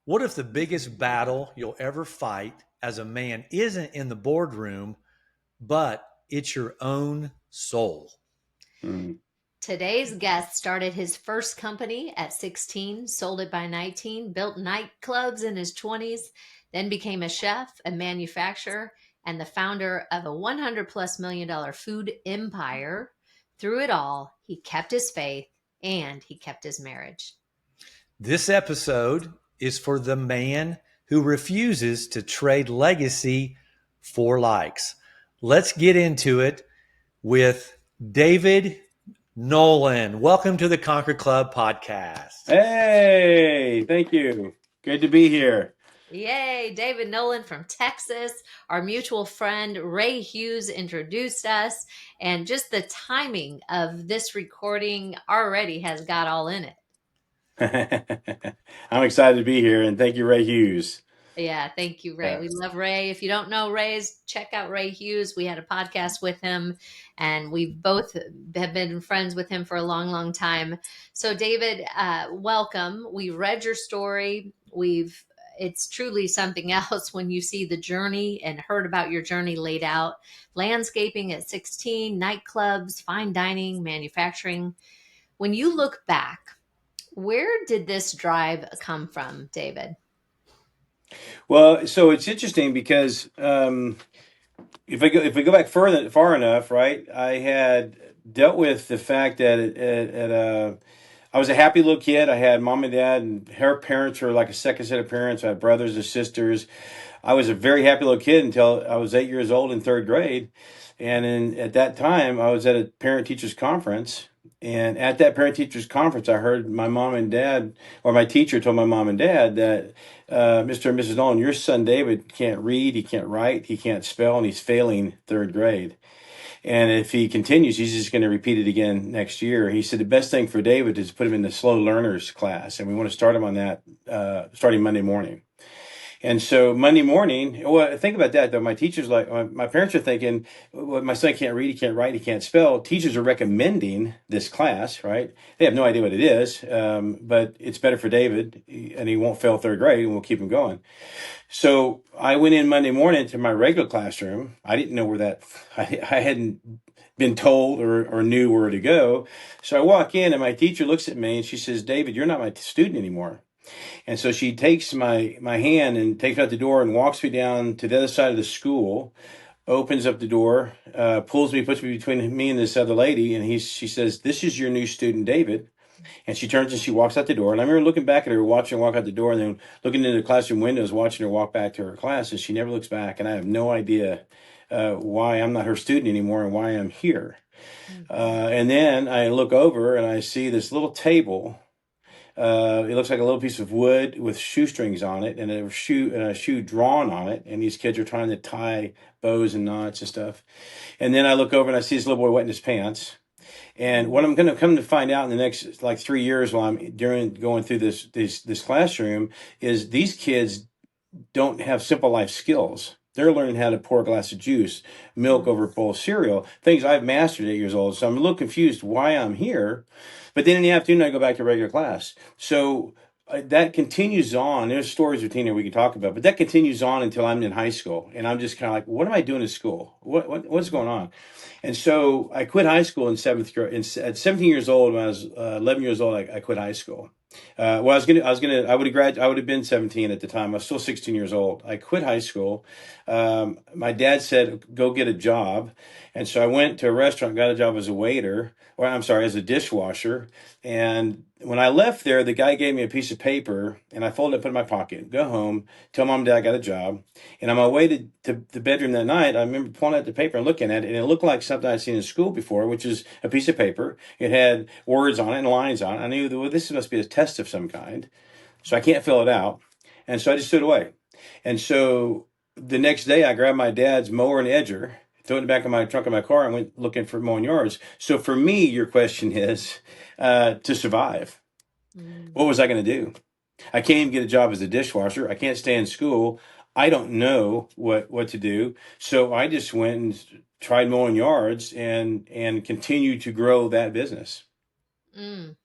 What if the biggest battle you'll ever fight as a man isn't in the boardroom, but it's your own soul? Mm. Today's guest started his first company at 16, sold it by 19, built nightclubs in his 20s, then became a chef, a manufacturer, and the founder of a 100 plus $1 million food empire. Through it all, he kept his faith and he kept his marriage. This episode is for the man who refuses to trade legacy for likes. Let's get into it with David Nolan. Welcome to the Conquer Club podcast. Hey, thank you. Good to be here. Yay, David Nolan from Texas. Our mutual friend Ray Hughes introduced us, and just the timing of this recording already has got all in it. I'm excited to be here, and thank you, Ray Hughes. Yeah, thank you, Ray. Yeah. We love Ray. If you don't know Ray's, check out Ray Hughes. We had a podcast with him, and we both have been friends with him for a long, long time. So, David, welcome. We read your story. It's truly something else when you see the journey and heard about your journey laid out. Landscaping at 16, nightclubs, fine dining, manufacturing. When you look back, where did this drive come from, David? Well, so it's interesting because if we go back far enough, right? I had dealt with the fact that I was a happy little kid. I had mom and dad, and her parents were like a second set of parents. I had brothers and sisters. I was a very happy little kid until I was 8 years old in third grade. And at that time, I was at a parent teachers conference. And at that parent teachers conference, I heard my mom and dad, or my teacher told my mom and dad that Mr. and Mrs. Nolan, your son David can't read, he can't write, he can't spell, and he's failing third grade. And if he continues, he's just going to repeat it again next year. He said the best thing for David is to put him in the slow learners class. And we want to start him on that starting Monday morning. And so Monday morning, well, think about that though. My teachers, my parents are thinking, well, my son can't read, he can't write, he can't spell. Teachers are recommending this class, right? They have no idea what it is, but it's better for David, and he won't fail third grade, and we'll keep him going. So I went in Monday morning to my regular classroom. I didn't know where I hadn't been told or knew where to go. So I walk in, and my teacher looks at me and she says, David, you're not my student anymore. And so she takes my hand and takes me out the door and walks me down to the other side of the school, opens up the door, puts me between me and this other lady. And she says, this is your new student, David. And she turns and she walks out the door. And I remember looking back at her, watching her walk out the door, and then looking into the classroom windows, watching her walk back to her class. And she never looks back. And I have no idea why I'm not her student anymore and why I'm here. And then I look over and I see this little table. It looks like a little piece of wood with shoestrings on it, and a shoe drawn on it. And these kids are trying to tie bows and knots and stuff. And then I look over and I see this little boy wetting his pants. And what I'm going to come to find out in the next like 3 years while I'm going through this classroom is these kids don't have simple life skills. They're learning how to pour a glass of juice, milk over a bowl of cereal, things I've mastered at 8 years old. So I'm a little confused why I'm here. But then in the afternoon, I go back to regular class. So that continues on. There's stories of Tina we can talk about, but that continues on until I'm in high school. And I'm just kind of like, what am I doing in school? What's going on? And so I quit high school in seventh grade. At 17 years old, when I was 11 years old, I quit high school. I would have been 17 at the time. I was still 16 years old. I quit high school. My dad said, go get a job. And so I went to a restaurant, got a job as a waiter, as a dishwasher. And when I left there, the guy gave me a piece of paper and I folded it, put it in my pocket, go home, tell mom and dad I got a job. And on my way to the bedroom that night, I remember pulling out the paper and looking at it, and it looked like something I'd seen in school before, which is a piece of paper. It had words on it and lines on it. I knew that this must be a test of some kind. So I can't fill it out. And so I just stood away. And so the next day I grabbed my dad's mower and edger, threw it in the back of my trunk of my car, and went looking for mowing yards. So for me, your question is to survive. What was I going to do? I can't even get a job as a dishwasher. I can't stay in school. I don't know what to do. So I just went and tried mowing yards and continued to grow that business. Mm.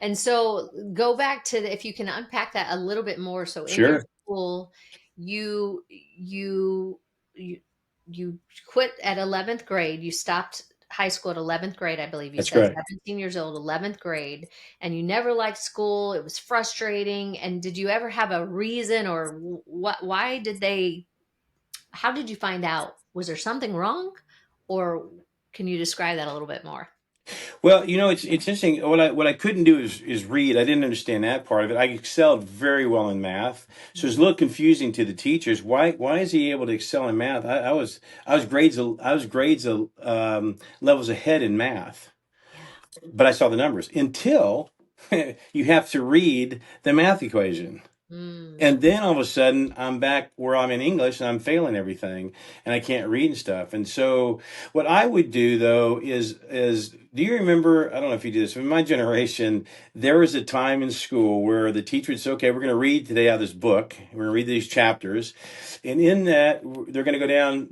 And so go back to if you can unpack that a little bit more. So in your Sure. school, you you you you quit at 11th grade. You stopped high school at 11th grade, I believe you That's said, correct. 17 years old, 11th grade, and you never liked school. It was frustrating. And did you ever have a reason or why did they, how did you find out? Was there something wrong? Or can you describe that a little bit more? Well, it's interesting. What I couldn't do is read. I didn't understand that part of it. I excelled very well in math, so it's a little confusing to the teachers. Why is he able to excel in math? I was grades levels ahead in math, Yeah. but I saw the numbers until you have to read the math equation. Mm. And then all of a sudden, I'm back where I'm in English and I'm failing everything and I can't read and stuff. And so, what I would do though is do you remember? I don't know if you do this. In my generation, there was a time in school where the teacher would say, "Okay, we're going to read today out of this book. We're going to read these chapters, and in that, they're going to go down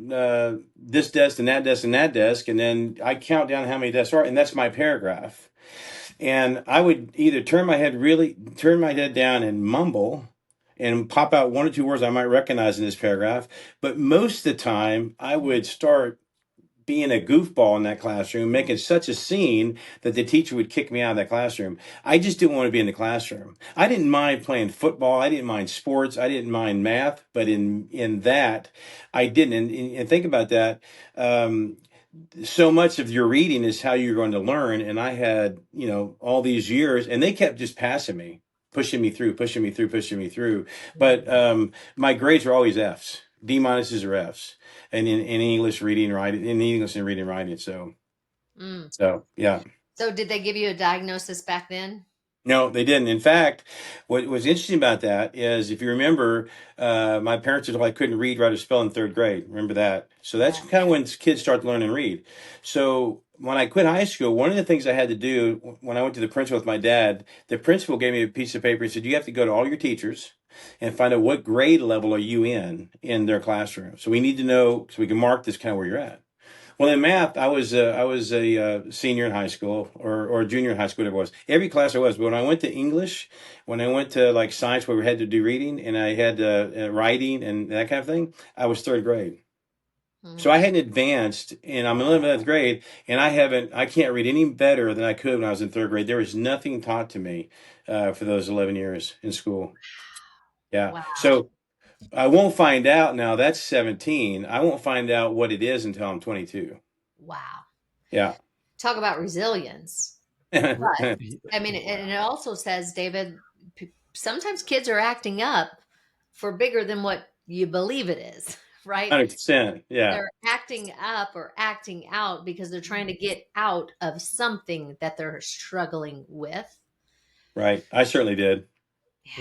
this desk and that desk and that desk, and then I count down how many desks are, and that's my paragraph." And I would either turn my head down and mumble and pop out one or two words I might recognize in this paragraph. But most of the time, I would start being a goofball in that classroom, making such a scene that the teacher would kick me out of that classroom. I just didn't want to be in the classroom. I didn't mind playing football. I didn't mind sports. I didn't mind math. But in that, I didn't. And think about that. So much of your reading is how you're going to learn. And I had, all these years, and they kept just passing me, pushing me through, pushing me through, pushing me through. But my grades were always Fs, D minuses or Fs, and in English reading, writing, in English and reading, writing. Mm. So yeah. So did they give you a diagnosis back then? No, they didn't. In fact, what was interesting about that is, if you remember, my parents were told I couldn't read, write, or spell in third grade. Remember that? So that's Yeah. kind of when kids start to learn and read. So when I quit high school, one of the things I had to do when I went to the principal with my dad, the principal gave me a piece of paper and said, "You have to go to all your teachers and find out what grade level are you in their classroom. So we need to know so we can mark this kind of where you're at." Well, in math, I was a senior in high school or junior in high school, whatever it was. Every class I was. But when I went to English, when I went to like science, where we had to do reading and I had writing and that kind of thing, I was third grade. So I Mhm. hadn't advanced, and I'm in Wow. 11th grade, and I can't read any better than I could when I was in third grade. There was nothing taught to me for those 11 years in school. Yeah. Wow. So I won't find out now. That's 17. I won't find out what it is until I'm 22. Wow. Yeah. Talk about resilience. R- But y- I mean, and it Wow. also says, David, sometimes kids are acting up for bigger than what you believe it is, right? 100%. Yeah. They're acting up or acting out because they're trying to get out of something that they're struggling with. Right. I certainly did.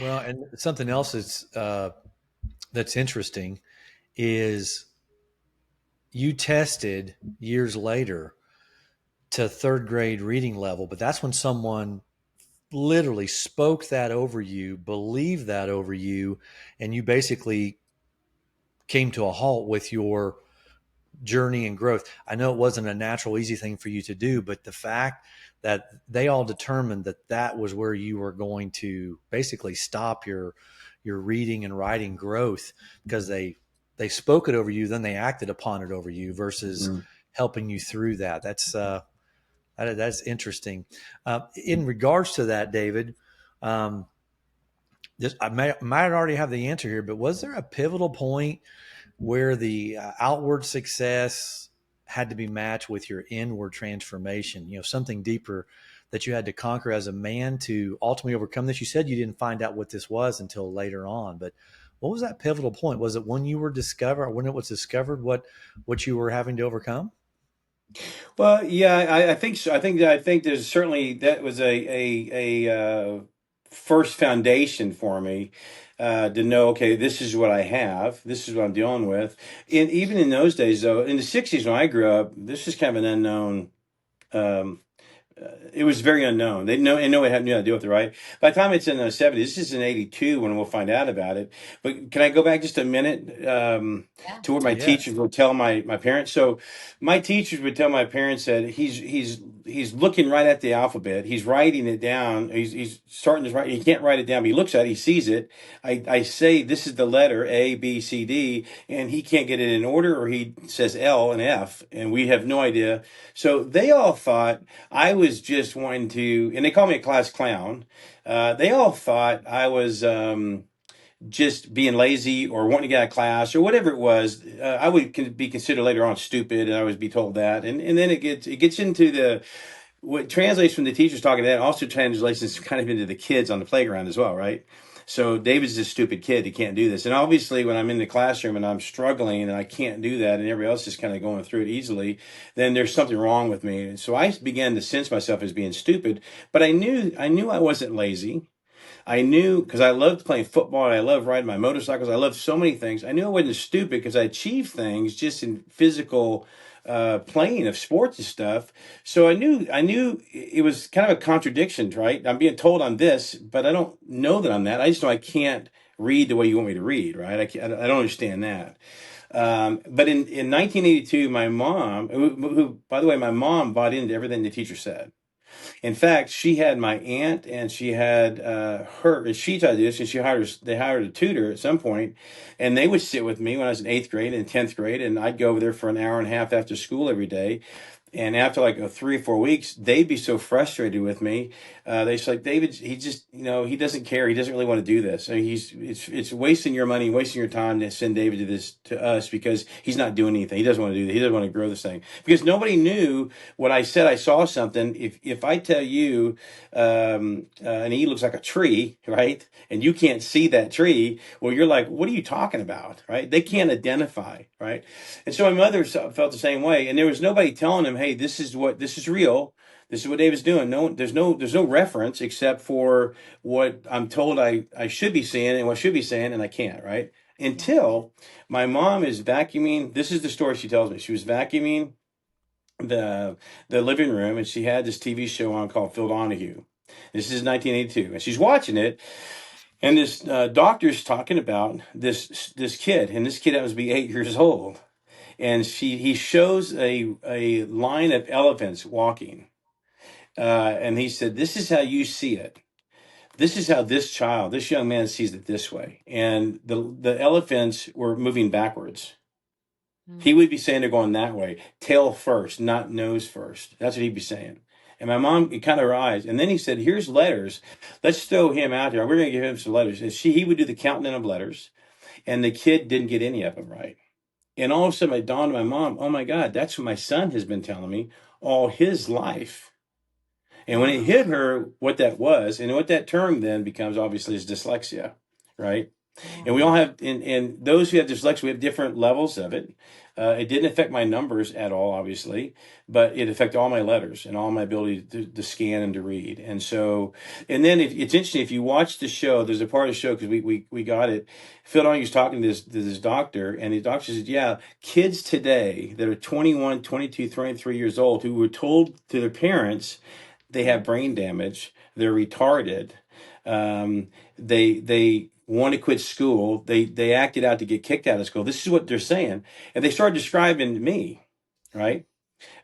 Well, and something else that's interesting is you tested years later to third grade reading level, but that's when someone literally spoke that over you, believed that over you, and you basically came to a halt with your journey and growth. I know it wasn't a natural, easy thing for you to do, but the fact that they all determined that that was where you were going to basically stop your reading and writing growth because they spoke it over you, then they acted upon it over you versus Mm. helping you through that. That's interesting. In regards to that, David, um, I might already have the answer here, but was there a pivotal point where the outward success had to be matched with your inward transformation, something deeper that you had to conquer as a man to ultimately overcome this? You said you didn't find out what this was until later on, but what was that pivotal point? Was it when you were discovered, or when it was discovered what you were having to overcome? Well, yeah, I think so. I think there's certainly that was a first foundation for me to know. Okay, this is what I have. This is what I'm dealing with. And even in those days, though, in the '60s when I grew up, this is kind of an unknown. Um, it was very unknown. They know and no one had knew how to deal with it, right? By the time it's in the 70s, this is in 82 when we'll find out about it. But can I go back just a minute Yeah. to what my Yeah. teachers would tell my parents? So my teachers would tell my parents that he's looking right at the alphabet. He's writing it down. He's starting to write. He can't write it down, but he looks at it. He sees it. I say this is the letter A, B, C, D, and he can't get it in order, or he says L and F, and we have no idea. So they all thought I was just wanting to, and they call me a class clown. They all thought I was just being lazy or wanting to get out of class or whatever it was. I would be considered later on stupid, and I would be told that. And then it gets into the what translates from the teachers talking to that also translates kind of into the kids on the playground as well, right? So David's this stupid kid. He can't do this. And obviously, when I'm in the classroom and I'm struggling and I can't do that, and everybody else is kind of going through it easily, then there's something wrong with me. And so I began to sense myself as being stupid. But I knew I wasn't lazy. I knew because I loved playing football and I loved riding my motorcycles. I loved so many things. I knew I wasn't stupid because I achieved things just in physical playing of sports and stuff. So I knew it was kind of a contradiction, right? I'm being told I'm this, but I don't know that I'm that. I just know I can't read the way you want me to read, right? I don't understand that. But in 1982, my mom, who, by the way, my mom bought into everything the teacher said. In fact, she had my aunt and she had her. She tried to do this, and they hired a tutor at some point, and they would sit with me when I was in 8th grade and 10th grade, and I'd go over there for an hour and a half after school every day. And after like 3 or 4 weeks, they'd be so frustrated with me. They say, like, David, he just, he doesn't care. He doesn't really want to do this. I mean, it's wasting your money, wasting your time to send David to us because he's not doing anything. He doesn't want to do that. He doesn't want to grow this thing because nobody knew what I said. I saw something. If I tell you, an E looks like a tree, right? And you can't see that tree. Well, you're like, what are you talking about? Right? They can't identify. Right. And so my mother felt the same way. And there was nobody telling him, hey, this is real. This is what David's doing. No, there's no reference except for what I'm told I should be seeing and what I should be saying, and I can't, right? Until my mom is vacuuming. This is the story she tells me. She was vacuuming the living room, and she had this TV show on called Phil Donahue. This is 1982, and she's watching it. And this doctor's talking about this kid, and this kid happens to be 8 years old, and he shows a line of elephants walking, and he said, "This is how you see it. This is how this young man sees it this way." And the elephants were moving backwards. He would be saying they're going that way, tail first, not nose first. That's what he'd be saying. And my mom, it kind of her eyes. And then he said, here's letters. Let's throw him out there. We're going to give him some letters. And he would do the counting of letters. And the kid didn't get any of them right. And all of a sudden it dawned on my mom, oh my God, that's what my son has been telling me all his life. And when it hit her what that was, and what that term then becomes obviously is dyslexia, right? And we all have, and those who have dyslexia, we have different levels of it. It didn't affect my numbers at all, obviously, but it affected all my letters and all my ability to scan and to read. And so, and then it's interesting, if you watch the show, there's a part of the show, because we got it. Phil Donahue was talking to this doctor, and the doctor says, yeah, kids today that are 21, 22, 23 years old who were told to their parents they have brain damage, they're retarded, they want to quit school. They acted out to get kicked out of school. This is what they're saying, and they started describing me, right?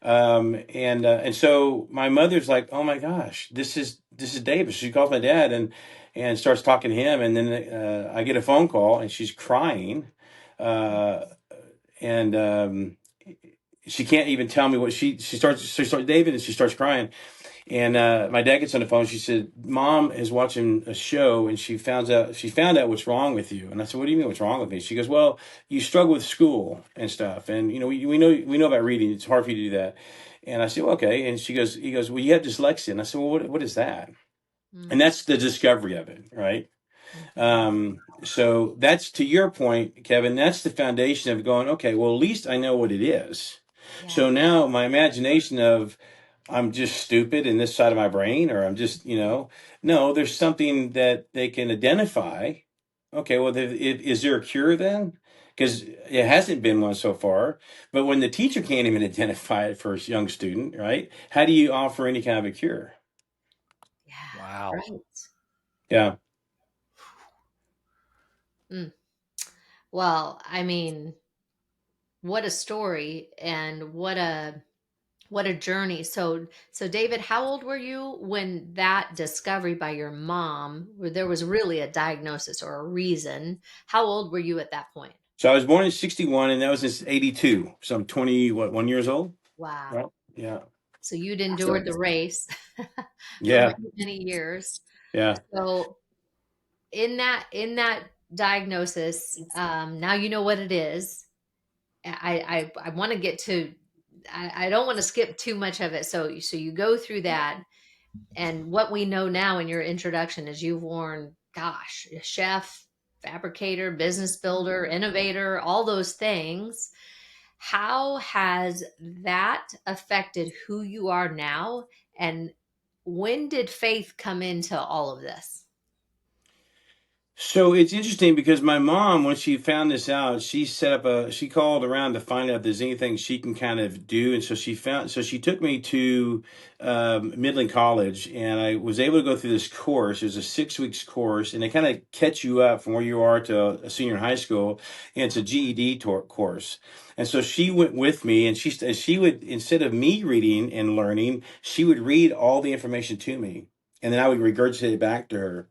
And so my mother's like, "Oh my gosh, this is David." She calls my dad and starts talking to him, and then I get a phone call, and she's crying, and she can't even tell me what she starts David, and she starts crying. And my dad gets on the phone. She said, "Mom is watching a show, and she found out what's wrong with you." And I said, "What do you mean, what's wrong with me?" She goes, "Well, you struggle with school and stuff, and we know about reading. It's hard for you to do that." And I said, well, "Okay." And he goes, "Well, you have dyslexia." And I said, "Well, what is that?" And that's the discovery of it, right? So that's, to your point, Kevin. That's the foundation of going, okay, well, at least I know what it is. Yeah. So now my imagination of I'm just stupid in this side of my brain, or I'm just, no, there's something that they can identify Okay, well, is there a cure then? Because it hasn't been one so far. But when the teacher can't even identify it for a young student, right? How do you offer any kind of a cure? Yeah, Wow. right. Yeah. Mm. Well, I mean, what a story and what a journey. So David, how old were you when that discovery by your mom, where there was really a diagnosis or a reason? How old were you at that point? So I was born in 61 and that was in 82. So I'm 20, what, 1 years old? Right. Wow. Yeah. So you'd So, endured the race for yeah. many, many years. Yeah. So in that diagnosis, now you know what it is. I want to get to. I don't want to skip too much of it. So you go through that, and what we know now in your introduction is you've worn, gosh, a chef, fabricator, business builder, innovator, all those things. How has that affected who you are now? And when did faith come into all of this? So it's interesting because my mom, when she found this out, she called around to find out if there's anything she can kind of do. And so she took me to Midland College and I was able to go through this course. It was a 6 weeks course and they kind of catch you up from where you are to a senior in high school. And it's a GED course. And so she went with me and she would, instead of me reading and learning, she would read all the information to me. And then I would regurgitate it back to her.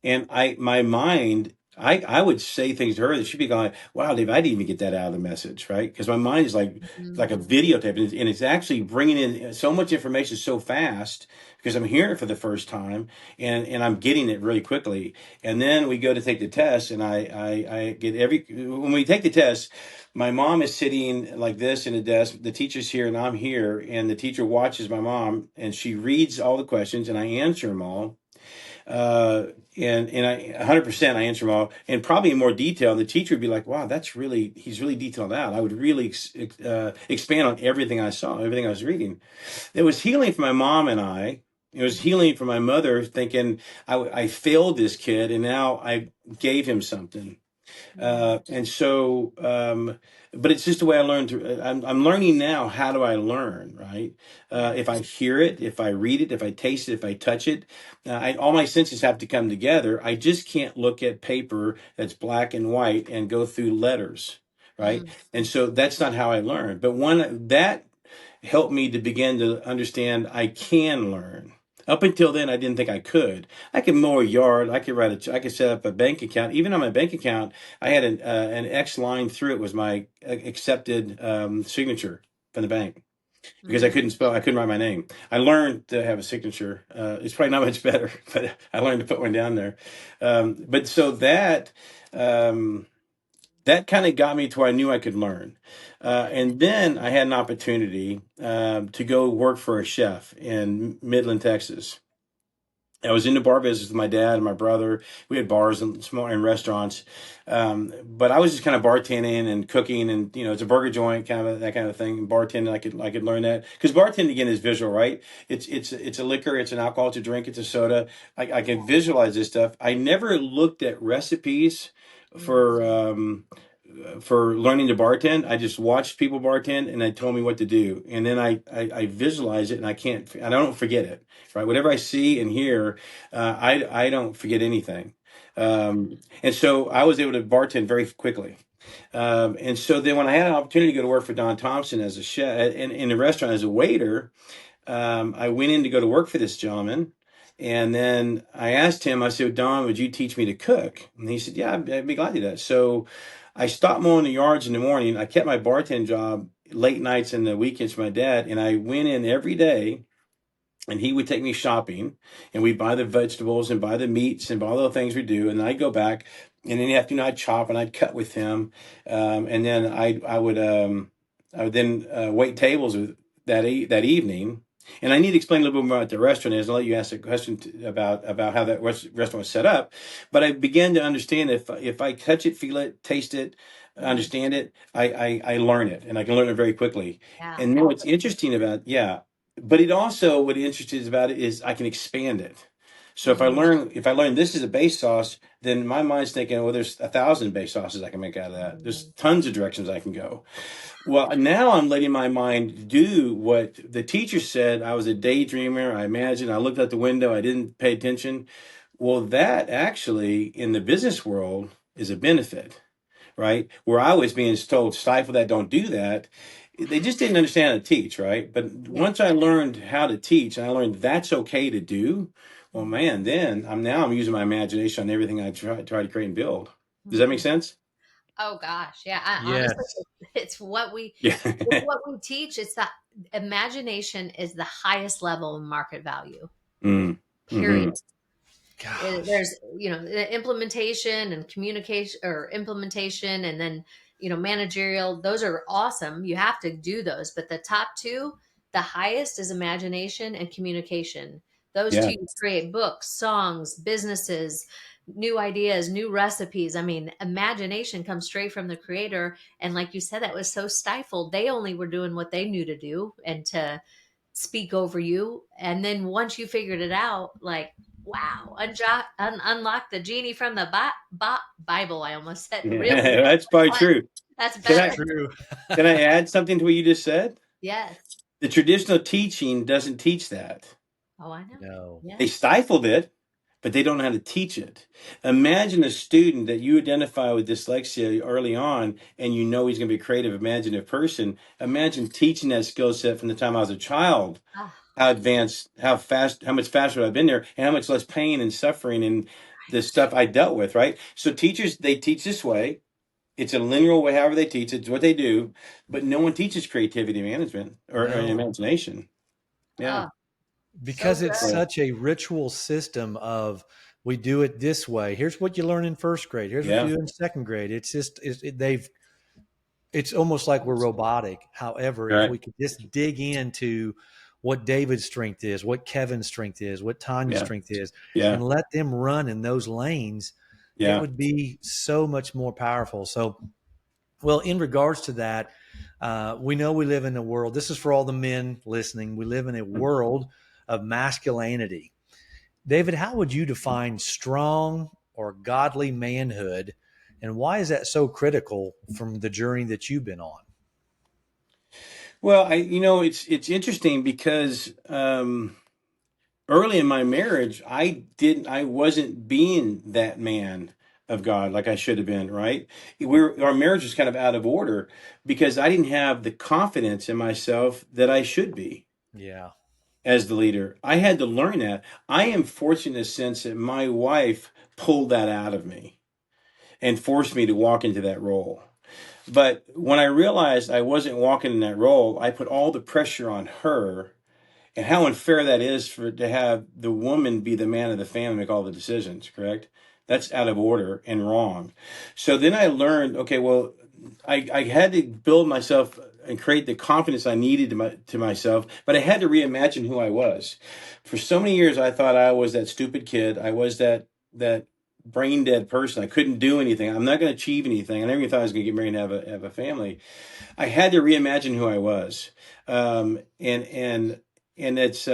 And my mind, I would say things to her that she'd be going, wow, Dave, I didn't even get that out of the message, right? Because my mind is like a Mm, videotape and it's actually bringing in so much information so fast because I'm hearing it for the first time and I'm getting it really quickly. And then we go to take the test and I get when we take the test, my mom is sitting like this in a desk. The teacher's here and I'm here. And the teacher watches my mom and she reads all the questions and I answer them all. Uh, and I 100% I answer them all, and probably in more detail. And the teacher would be like, "Wow, he's really detailed out." I would really expand on everything I saw, everything I was reading. It was healing for my mom and I. It was healing for my mother, thinking I failed this kid, and now I gave him something. mm, But it's just the way I learned to. I'm learning now. How do I learn? Right? yeah. If I hear it, if I read it, if I taste it, if I touch it, all my senses have to come together. I just can't look at paper that's black and white and go through letters. Right? Mm, And so that's not how I learn. But one that helped me to begin to understand I can learn. Up until then, I didn't think I could. I could mow a yard. I could set up a bank account. Even on my bank account, I had an X line through it was my accepted signature from the bank because I mm, couldn't spell. I couldn't write my name. I learned to have a signature. It's probably not much better, but I learned to put one down there. But so um, that kind of got me to where I knew I could learn. And then I had an opportunity to go work for a chef in Midland, Texas. I was in the bar business with my dad and my brother. We had bars and small and restaurants, but I was just kind of bartending and cooking, and it's a burger joint, kind of that kind of thing. Bartending, I could learn that because bartending again is visual, right? It's a liquor, it's an alcohol, it's a drink, it's a soda. I can visualize this stuff. I never looked at recipes mm, for for learning to bartend. I just watched people bartend and they told me what to do. And then I visualize it and I don't forget it, right? Whatever I see and hear, I don't forget anything. And so I was able to bartend very quickly. And so then when I had an opportunity to go to work for Don Thompson as a chef in the restaurant as a waiter, I went in to go to work for this gentleman. And then I asked him, I said, Don, would you teach me to cook? And he said, yeah, I'd be glad to do that. So I stopped mowing the yards in the morning. I kept my bartend job late nights and the weekends for my dad. And I went in every day and he would take me shopping and we'd buy the vegetables and buy the meats and buy all the things we do. And then I'd go back and in the afternoon I'd chop and I'd cut with him. And then I would then wait tables that evening. And I need to explain a little bit more about the restaurant is. I'll let you ask a question about how that restaurant was set up. But I began to understand if I touch it, feel it, taste it, mm, understand it, I learn it and I can learn it very quickly. yeah. And then what's interesting about, yeah, but it also, what interested about it is I can expand it. So if I learn this is a base sauce, then my mind's thinking, well, there's 1,000 base sauces I can make out of that. There's tons of directions I can go. Well, now I'm letting my mind do what the teacher said. I was a daydreamer. I imagined. I looked out the window. I didn't pay attention. Well, that actually in the business world is a benefit, right? Where I was being told, stifle that, don't do that. They just didn't understand how to teach, right? But Yeah. once I learned how to teach and I learned that's okay to do, well, man, then I'm using my imagination on everything I try to create and build. Does that make sense? Oh gosh, yeah. Honestly, Yes. it's what we Yeah. it's what we teach. It's that imagination is the highest level of market value. Mm. Period. Hmm. Gosh. There's the implementation and communication, or implementation, and then managerial. Those are awesome. You have to do those, but the top two, the highest is imagination and communication. Those Yeah. two create books, songs, businesses, new ideas, new recipes. I mean, imagination comes straight from the creator, and like you said, that was so stifled. They only were doing what they knew to do and to speak over you. And then once you figured it out, like, wow, unlock the genie from the Bible. I almost said, really? That's probably What? true. That's Can It's better. I true. can I add something to what you just said? Yes. The traditional teaching doesn't teach that. Oh, I know. No. Yeah. They stifled it, but they don't know how to teach it. Imagine a student that you identify with dyslexia early on and you know he's going to be a creative, imaginative person. Imagine teaching that skill set from the time I was a child. Ah, How advanced, how fast, how much faster I've been there, and how much less pain and suffering and the stuff I dealt with, right? So teachers, they teach this way. It's a linear way, however they teach, it's what they do, but no one teaches creativity management or No. imagination. Yeah. oh, so Because it's good. So, such a ritual system of we do it this way. Here's what you learn in first grade. Here's what you yeah. do in second grade. It's just they've it's almost like we're robotic. However, All if right. we could just dig into what David's strength is, what Kevin's strength is, what Tanya's Yeah. strength is, Yeah. and let them run in those lanes, it Yeah. would be so much more powerful. So, well, in regards to that, we know we live in a world. This is for all the men listening. We live in a world of masculinity. David, how would you define strong or godly manhood, and why is that so critical from the journey that you've been on? Well, it's interesting because early in my marriage, I wasn't being that man of God like I should have been, right? Our marriage was kind of out of order because I didn't have the confidence in myself that I should be Yeah. as the leader. I had to learn that. I am fortunate in the sense that my wife pulled that out of me and forced me to walk into that role. But when I realized I wasn't walking in that role, I put all the pressure on her, and how unfair that is for to have the woman be the man of the family, make all the decisions, correct? That's out of order and wrong. So then I learned, okay, well, I had to build myself and create the confidence I needed to myself, but I had to reimagine who I was. For so many years, I thought I was that stupid kid. I was that brain dead person. I couldn't do anything. I'm not going to achieve anything. I never even thought I was going to get married and have a family. I had to reimagine who I was, and it's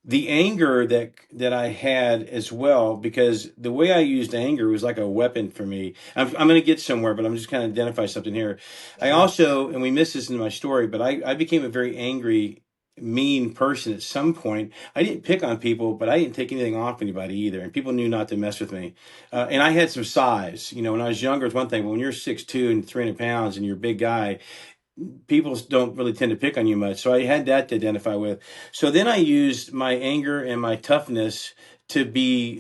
the anger that I had as well, because the way I used anger was like a weapon for me. I'm going to get somewhere, but I'm just kind of identify something here. I Sure. also, and we missed this in my story, but I became a very angry, mean person at some point. I didn't pick on people, but I didn't take anything off anybody either, and people knew not to mess with me. And I had some size. When I was younger, it's one thing, but when you're 6'2" and 300 pounds and you're a big guy, people don't really tend to pick on you much. So I had that to identify with. So then I used my anger and my toughness to be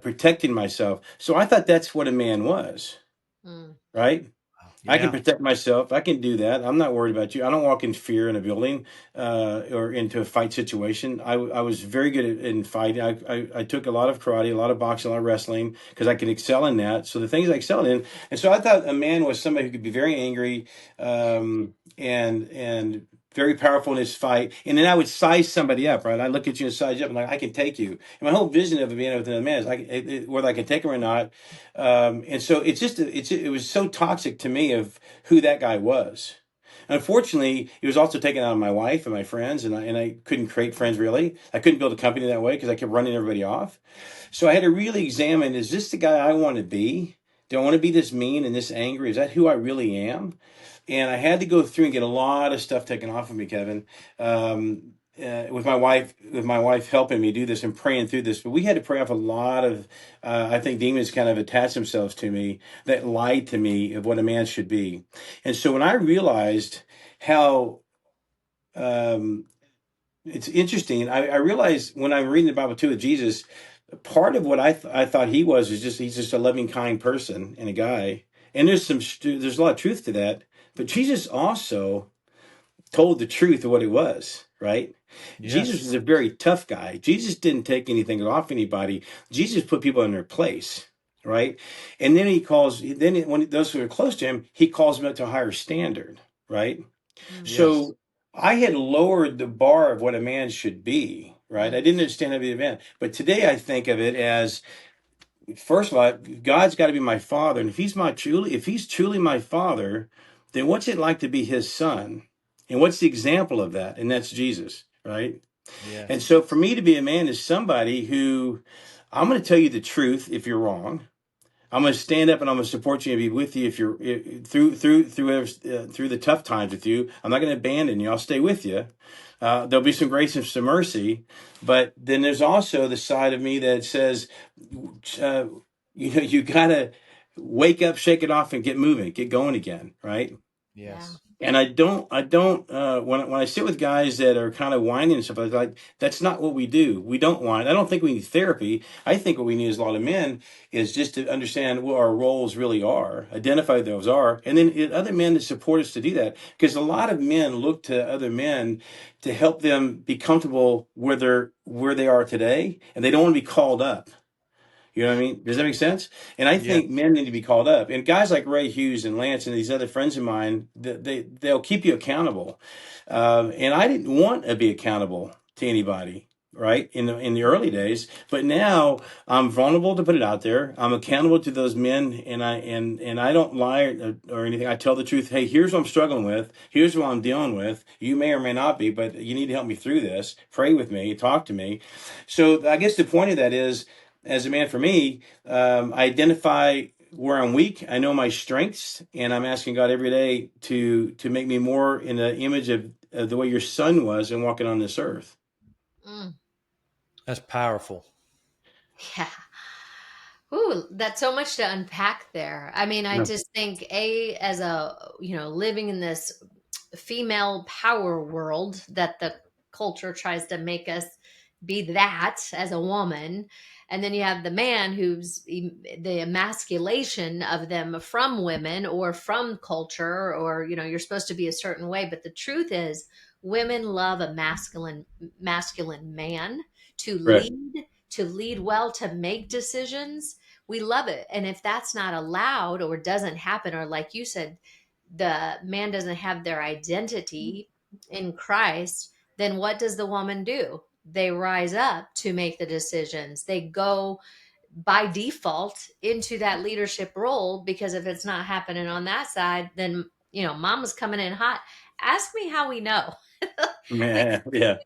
protecting myself. So I thought that's what a man was, Mm. right? I can Yeah. protect myself. I can do that. I'm not worried about you. I don't walk in fear in a building or into a fight situation. I was very good in fighting. I took a lot of karate, a lot of boxing, a lot of wrestling because I can excel in that. So the things I excelled in. And so I thought a man was somebody who could be very angry and very powerful in his fight. And then I would size somebody up, right? I look at you and size you up and like, I can take you. And my whole vision of being with another man is whether I can take him or not. And so it's just it was so toxic to me of who that guy was. Unfortunately, it was also taken out of my wife and my friends, and I couldn't create friends really. I couldn't build a company that way because I kept running everybody off. So I had to really examine: is this the guy I want to be? Do I want to be this mean and this angry? Is that who I really am? And I had to go through and get a lot of stuff taken off of me, Kevin. With my wife helping me do this and praying through this, but we had to pray off a lot of, I think demons kind of attached themselves to me that lied to me of what a man should be. And so when I realized how, um, it's interesting, I realized when I'm reading the Bible too with Jesus, part of what I thought he was is just he's just a loving, kind person and a guy. And there's a lot of truth to that. But Jesus also told the truth of what he was, right? Jesus Yes. was a very tough guy. Jesus didn't take anything off anybody. Jesus put people in their place, right? And then when those who are close to him, he calls them up to a higher standard, right? Mm, Yes. So I had lowered the bar of what a man should be, right? I mm, didn't understand how to be a man. But today I think of it as, first of all, God's got to be my father. And if he's truly my father, then what's it like to be his son? And what's the example of that? And that's Jesus, right? And Yes. so for me to be a man is somebody who, I'm going to tell you the truth if you're wrong. I'm going to stand up and I'm going to support you and be with you if you're through the tough times with you. I'm not going to abandon you. I'll stay with you. There'll be some grace and some mercy, but then there's also the side of me that says, uh, you got to wake up, shake it off, and get moving, get going again, right? yeah. Yes. And I don't, when I sit with guys that are kind of whining and stuff, I was like, that's not what we do. We don't whine. I don't think we need therapy. I think what we need as a lot of men is just to understand what our roles really are, identify those are, and then get other men to support us to do that. Because a lot of men look to other men to help them be comfortable where they are today, and they don't want to be called up. You know what I mean? Does that make sense? And I Yes. think men need to be called up. And guys like Ray Hughes and Lance and these other friends of mine, they'll keep you accountable. And I didn't want to be accountable to anybody, right? In the early days, but now I'm vulnerable to put it out there. I'm accountable to those men, and I don't lie or anything. I tell the truth. Hey, here's what I'm struggling with. Here's what I'm dealing with. You may or may not be, but you need to help me through this. Pray with me. Talk to me. So I guess the point of that is, as a man, for me, I identify where I'm weak. I know my strengths, and I'm asking God every day to make me more in the image of the way your son was and walking on this earth. mm, That's powerful. yeah. Ooh, that's so much to unpack there. I mean, I Yeah. just think as a, living in this female power world that the culture tries to make us be that as a woman. And then you have the man who's the emasculation of them from women or from culture, or, you're supposed to be a certain way. But the truth is, women love a masculine man to Right. lead well, to make decisions. We love it. And if that's not allowed or doesn't happen, or like you said, the man doesn't have their identity in Christ, then what does the woman do? They rise up to make the decisions. They go by default into that leadership role, because if it's not happening on that side, then mama's coming in hot. Ask me how we know. Like, Yeah. Yeah.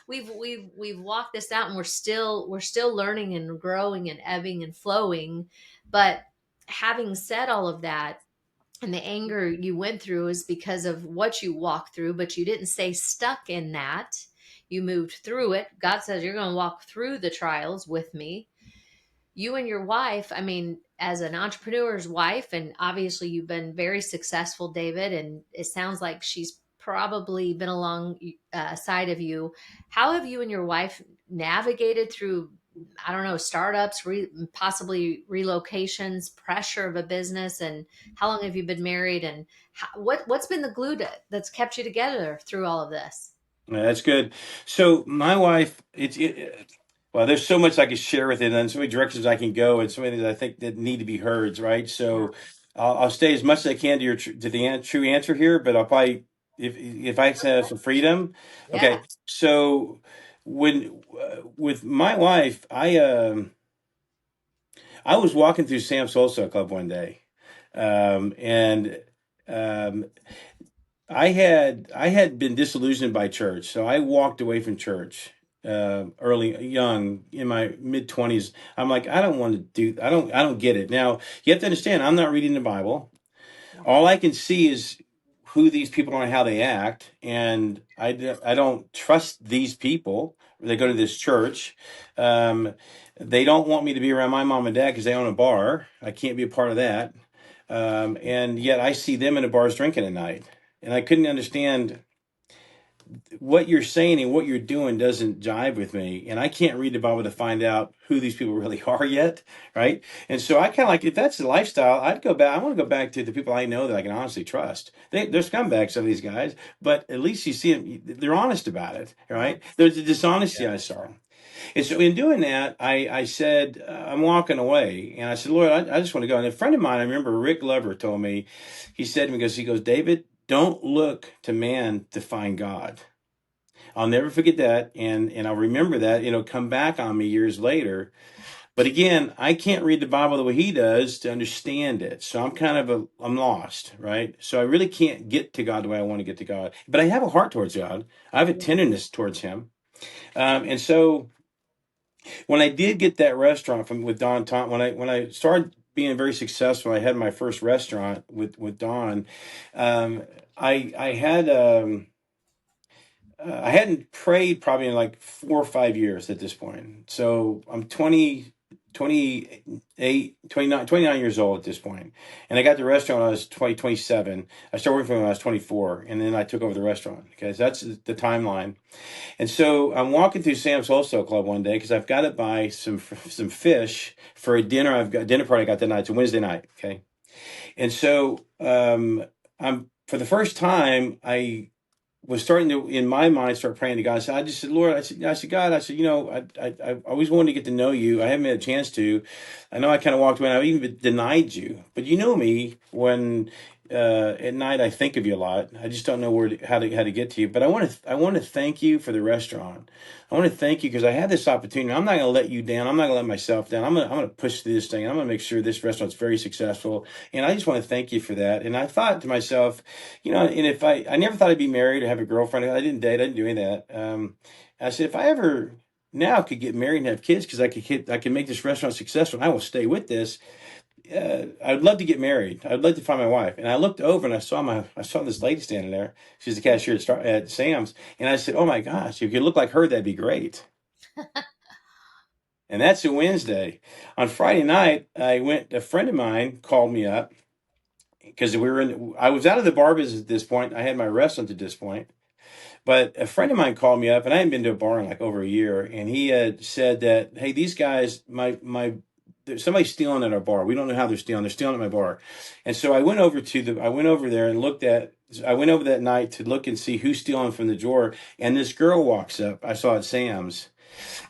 we've walked this out, and we're still learning and growing and ebbing and flowing. But having said all of that, and the anger you went through is because of what you walked through, but you didn't stay stuck in that. You moved through it. God says you're going to walk through the trials with me. You and your wife, I mean, as an entrepreneur's wife, and obviously you've been very successful, David, and it sounds like she's probably been along side of you. How have you and your wife navigated through, I don't know, startups, possibly relocations, pressure of a business, and how long have you been married, and what's been the glue that's kept you together through all of this? Yeah, that's good. So my wife, well, there's so much I could share with it, and so many directions I can go, and so many things I think that need to be heard, right? Yeah, So I'll stay as much as I can to true answer here, but I'll probably, if I have some freedom. yeah. Okay, so with my wife, I was walking through Sam's Wholesale Club one day, and um, I had been disillusioned by church, so I walked away from church young in my mid 20s. I'm like, I don't want to do. I don't get it. Now you have to understand, I'm not reading the Bible. All I can see is who these people are and how they act, and I don't trust these people. They go to this church. Um, they don't want me to be around my mom and dad because they own a bar. I can't be a part of that. And yet I see them in the bars drinking at night, and I couldn't understand what you're saying and what you're doing doesn't jive with me, and I can't read the Bible to find out who these people really are yet, right? And so I kind of like, if that's the lifestyle, I'd go back. I want to go back to the people I know that I can honestly trust. They're scumbags, some of these guys, but at least you see them; they're honest about it, right? There's a dishonesty I saw. And so in doing that, I said, I'm walking away. And I said, Lord, I just want to go. And a friend of mine, I remember Rick Lover told me, he said to me, he goes, David, don't look to man to find God. I'll never forget that. And I'll remember that. It'll come back on me years later. But again, I can't read the Bible the way he does to understand it. So I'm lost, right? So I really can't get to God the way I want to get to God. But I have a heart towards God. I have a tenderness towards him. And so when I did get that restaurant with Don Tom, when I started being very successful, I had my first restaurant with Don. Um, I had I hadn't prayed probably in like 4 or 5 years at this point. So I'm 29 years old at this point. And I got the restaurant when I was 27. I started working for him when I was 24. And then I took over the restaurant. Okay, so that's the timeline. And so I'm walking through Sam's Wholesale Club one day because I've got to buy some fish for a dinner. I've got a dinner party I got that night. It's a Wednesday night. Okay. And so I'm for the first time, I was starting to, in my mind, start praying to God. So I just said, Lord, I said, God, I said, I always wanted to get to know you. I haven't had a chance to. I know I kind of walked away and I even denied you, but you know me when at night I think of you a lot. I just don't know how to get to you. But I want to thank you for the restaurant. I want to thank you because I had this opportunity. I'm not going to let you down. I'm not going to let myself down. I'm going to push through this thing. I'm going to make sure this restaurant's very successful. And I just want to thank you for that. And I thought to myself, and if I never thought I'd be married or have a girlfriend. I didn't date. I didn't do any of that. I said, if I ever now could get married and have kids because I can make this restaurant successful, and I will stay with this. I'd love to get married. I'd love to find my wife. And I looked over and I saw this lady standing there. She's the cashier at Sam's. And I said, oh my gosh, if you could look like her, that'd be great. And that's a Wednesday. On Friday night, a friend of mine called me up because I was out of the bar business at this point. I had my restaurant at this point. But a friend of mine called me up, and I hadn't been to a bar in like over a year, and he had said that, hey, these guys, there's somebody stealing at our bar. We don't know how they're stealing. They're stealing at my bar. And so I went over there and I went over that night to look and see who's stealing from the drawer. And this girl walks up. I saw at Sam's.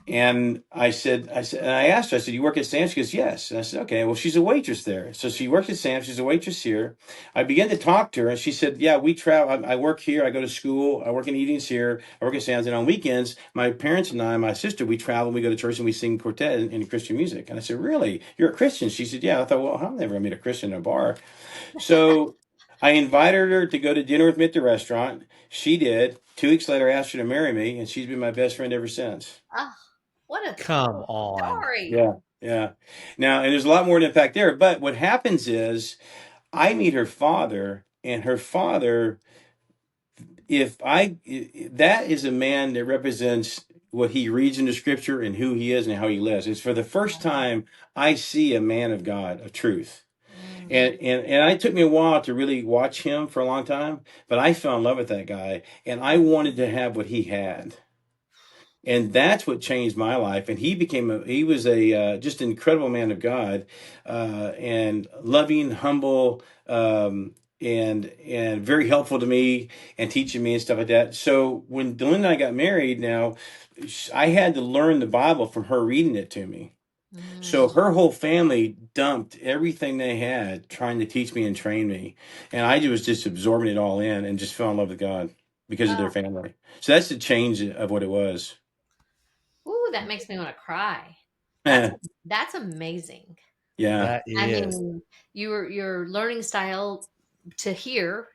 And and I asked her, I said, you work at Sam's? She goes, yes. And I said, okay, well, she's a waitress there. So she works at Sam's. She's a waitress here. I began to talk to her and she said, yeah, we travel. I work here. I go to school. I work in evenings here. I work at Sam's. And on weekends, my parents and I, my sister, we travel, we go to church and we sing quartet in Christian music. And I said, really? You're a Christian? She said, yeah. I thought, well, I'm never going to meet a Christian in a bar. So I invited her to go to dinner with me at the restaurant. She did. 2 weeks later, I asked her to marry me, and she's been my best friend ever since. Oh, what a Come on. story. Yeah, yeah. Now, and there's a lot more to unpack there, but what happens is I meet her father, and her father, that is a man that represents what he reads in the scripture and who he is and how he lives. It's for the first time I see a man of God, of truth. And it took me a while to really watch him for a long time, but I fell in love with that guy, and I wanted to have what he had. And that's what changed my life. And he was a just an incredible man of God, and loving, humble, and very helpful to me and teaching me and stuff like that. So when Dylan and I got married, now I had to learn the Bible from her reading it to me. So her whole family dumped everything they had trying to teach me and train me. And I was just absorbing it all in and just fell in love with God because of their family. So that's the change of what it was. Ooh, that makes me want to cry. Yeah. That's amazing. Yeah. That I is. mean, your learning style to hear,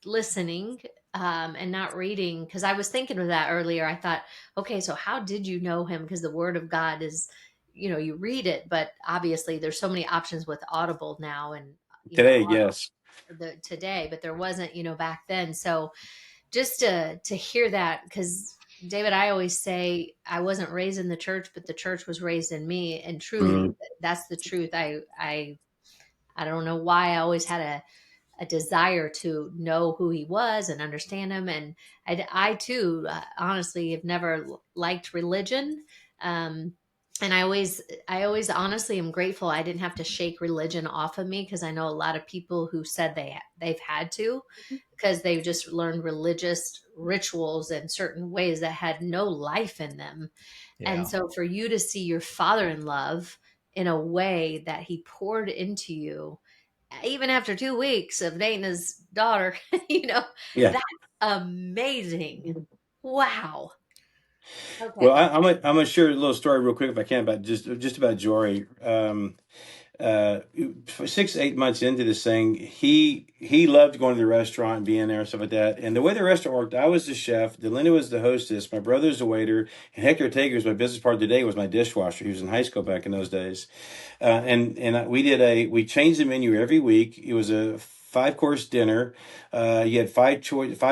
listening and not reading, because I was thinking of that earlier. I thought, okay, so how did you know him? Because the Word of God is, you read it, but obviously there's so many options with Audible now, and Today, yes. today, but there wasn't, back then. So just to hear that, because David, I always say I wasn't raised in the church, but the church was raised in me, and truly, Mm. that's the truth. I don't know why I always had a desire to know who he was and understand him. And I too, honestly, have never liked religion. Um, and I always honestly am grateful I didn't have to shake religion off of me, because I know a lot of people who said they've had to, because they've just learned religious rituals in certain ways that had no life in them. And Yeah. so for you to see your father in love in a way that he poured into you, even after 2 weeks of dating his daughter, Yeah. that's amazing. Wow. Well, Okay. I'm gonna share a little story real quick if I can about just about Jory. Uh, for 6 8 months into this thing, he loved going to the restaurant and being there and stuff like that. And the way the restaurant worked, I was the chef, Delinda was the hostess, my brother's the waiter, and Hector Tager, who's my business partner today, was my dishwasher. He was in high school back in those days. And we changed the menu every week. It was a 5 course dinner. You had five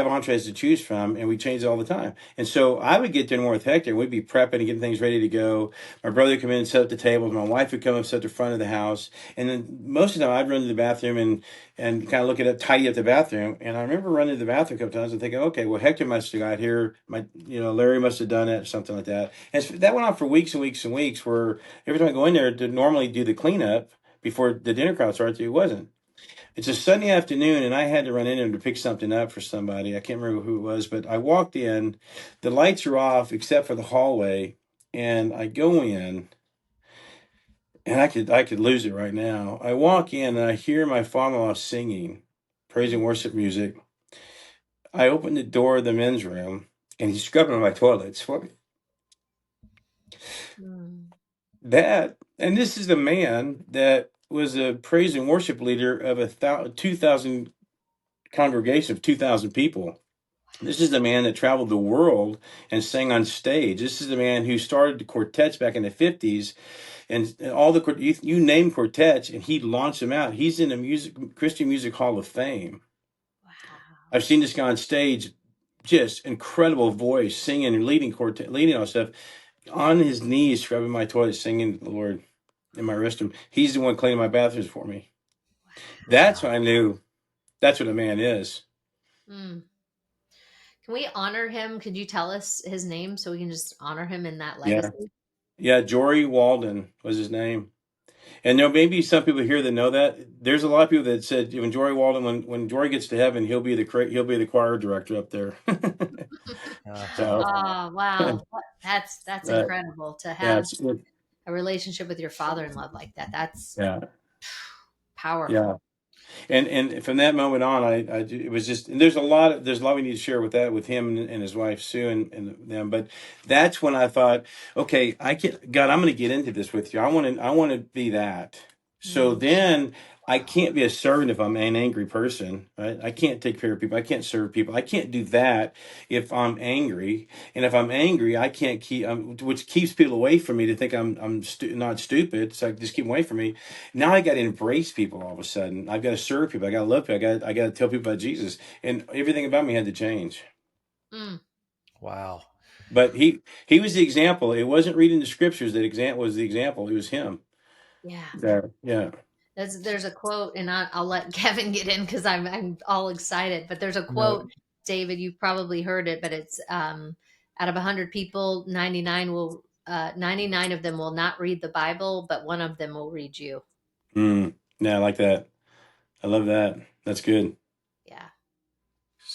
entrees to choose from, and we changed it all the time. And so I would get dinner with Hector, and we'd be prepping and getting things ready to go. My brother would come in and set up the tables. My wife would come and set up the front of the house. And then most of the time I'd run to the bathroom and kind of look at it, tidy up the bathroom. And I remember running to the bathroom a couple times and thinking, okay, well, Hector must have got here. Larry must have done it, or something like that. And that went on for weeks and weeks and weeks, where every time I go in there to normally do the cleanup before the dinner crowd starts, it wasn't. It's a Sunday afternoon, and I had to run in there to pick something up for somebody. I can't remember who it was, but I walked in. The lights are off except for the hallway, and I go in, and I could lose it right now. I walk in, and I hear my father-in-law singing praise and worship music. I open the door of the men's room, and he's scrubbing my toilets for me. Mm. And this is the man that was a praise and worship leader of 2,000 congregation of 2,000 people. This is the man that traveled the world and sang on stage. This is the man who started the quartets back in the 50s, and all you name quartets, and he launched them out. He's in the Christian Music Hall of Fame. Wow. I've seen this guy on stage, just incredible voice, singing and leading quartet, leading all stuff, on his knees, scrubbing my toilet, singing to the Lord in my restroom. He's the one cleaning my bathrooms for me. That's Wow. when I knew that's what a man is. Mm. Can we honor him? Could you tell us his name so we can just honor him in that Yeah. legacy? Yeah. Jory Walden was his name. And there may be some people here that know that. There's a lot of people that said when Jory Walden, when Jory gets to heaven, he'll be the choir director up there. So, Oh, wow. That's uh, incredible to yeah, have a relationship with your father-in-law like that. That's yeah, yeah. powerful. And from that moment on, it was just, and there's a lot we need to share with that, with him and his wife Sue and them. But that's when I thought, okay, God, I'm going to get into this with you. I want to be that. So Mm. then I can't be a servant if I'm an angry person, right? I can't take care of people. I can't serve people. I can't do that if I'm angry. And if I'm angry, I can't which keeps people away from me, to think I'm not stupid. So I just keep them away from me. Now I got to embrace people all of a sudden. I've got to serve people. I got to love people. I got to tell people about Jesus, and everything about me had to change. Mm. Wow. But he was the example. It wasn't reading the scriptures that was the example. It was him. Yeah. Yeah. There's a quote, and I'll let Kevin get in because I'm all excited. But there's a No. quote, David, you've probably heard it, but it's out of 100 people, 99 of them will not read the Bible, but one of them will read you. Yeah, I like that. I love that. That's good. Yeah.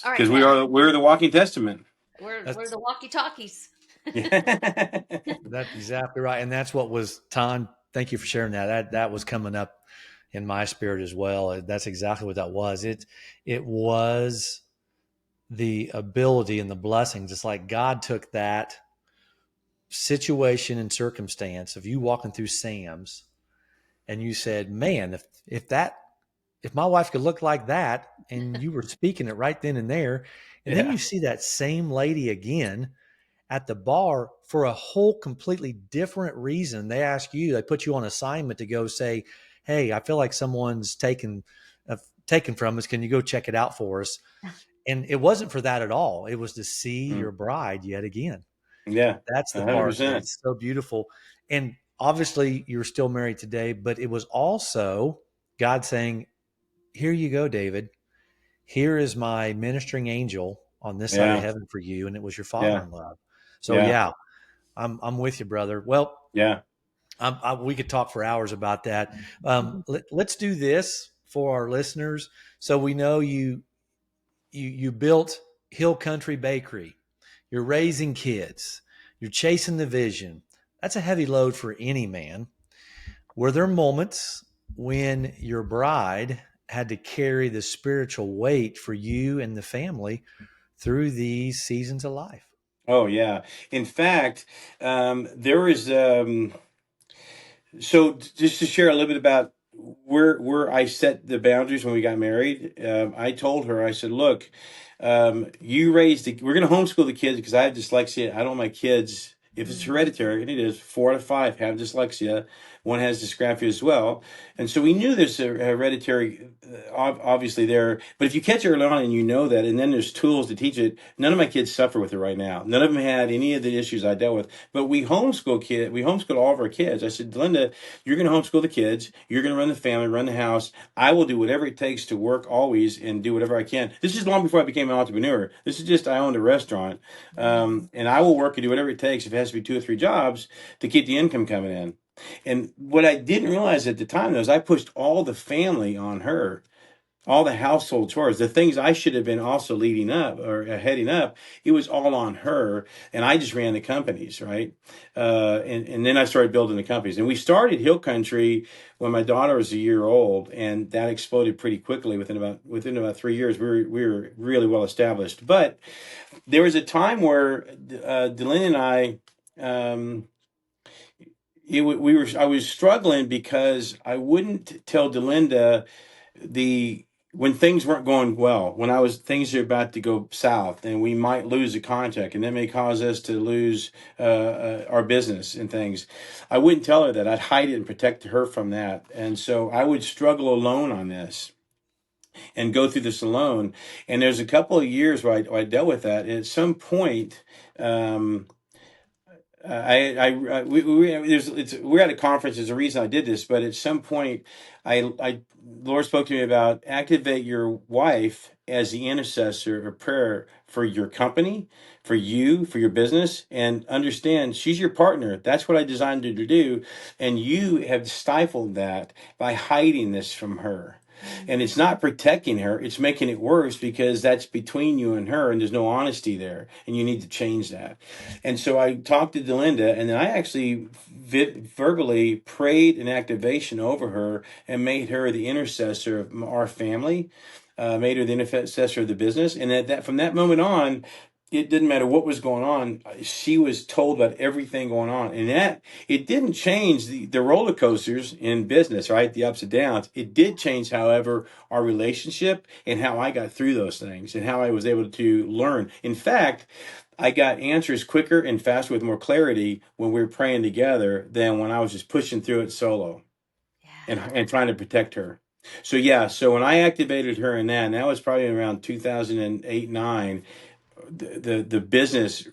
All right, Because Kevin, we're the walking testament. we're That's the walkie-talkies. Yeah. that's exactly right. And that's what was Ton. Thank you for sharing that. That was coming up in my spirit as well. That's exactly what that was. It was the ability and the blessing, just like God took that situation and circumstance of you walking through Sam's and you said, man, if my wife could look like that, and you were speaking it right then and there, and then Yeah. you see that same lady again at the bar for a whole completely different reason. They put you on assignment to go say, "Hey, I feel like someone's taken from us. Can you go check it out for us?" And it wasn't for that at all. It was to see Mm. your bride yet again. Yeah. That's the part 100%. that's so beautiful. And obviously, you're still married today, but it was also God saying, "Here you go, David. Here is my ministering angel on this side of Yeah. heaven for you." And it was your father Yeah. in love. So Yeah. yeah, I'm with you, brother. Well, Yeah. we could talk for hours about that. Let's do this for our listeners. So we know you built Hill Country Bakery. You're raising kids. You're chasing the vision. That's a heavy load for any man. Were there moments when your bride had to carry the spiritual weight for you and the family through these seasons of life? Oh, yeah. In fact, there is so just to share a little bit about where I set the boundaries when we got married. I told her, I said, "Look, we're going to homeschool the kids because I have dyslexia. I don't want my kids, if it's hereditary, and it is, 4 out of 5 have dyslexia. One has dysgraphia as well, and so we knew there's a hereditary, obviously there. But if you catch it early on and you know that, and then there's tools to teach it. None of my kids suffer with it right now. None of them had any of the issues I dealt with. But we homeschool all of our kids. I said, Linda, you're going to homeschool the kids. You're going to run the family, run the house. I will do whatever it takes to work always and do whatever I can. This is long before I became an entrepreneur. This is just I owned a restaurant, and I will work and do whatever it takes if it has to be 2 or 3 jobs to keep the income coming in." And what I didn't realize at the time though, is I pushed all the family on her, all the household chores, the things I should have been also leading up or heading up. It was all on her, and I just ran the companies, right? And then I started building the companies, and we started Hill Country when my daughter was a year old, and that exploded pretty quickly within about 3 years. We were really well established, but there was a time where Delaney and I. I was struggling because I wouldn't tell Delinda the when things weren't going well, when things are about to go south, and we might lose a contract, and that may cause us to lose our business and things. I wouldn't tell her that. I'd hide it and protect her from that, and so I would struggle alone on this and go through this alone. And there's a couple of years where I dealt with that. And at some point. We're at a conference. There's a reason I did this, but at some point, Lord spoke to me about activate your wife as the intercessor of prayer for your company, for you, for your business, and understand she's your partner. That's what I designed her to do, and you have stifled that by hiding this from her. And it's not protecting her, it's making it worse because that's between you and her, and there's no honesty there, and you need to change that. And so I talked to Delinda, and then I actually verbally prayed an activation over her and made her the intercessor of our family, made her the intercessor of the business. And from that moment on, it didn't matter what was going on. She was told about everything going on, and that it didn't change the roller coasters in business, right? The ups and downs. It did change, however, our relationship and how I got through those things and how I was able to learn. In fact, I got answers quicker and faster with more clarity when we were praying together than when I was just pushing through it solo and trying to protect her. So yeah, so when I activated her in that, and that was probably around 2008-9, the business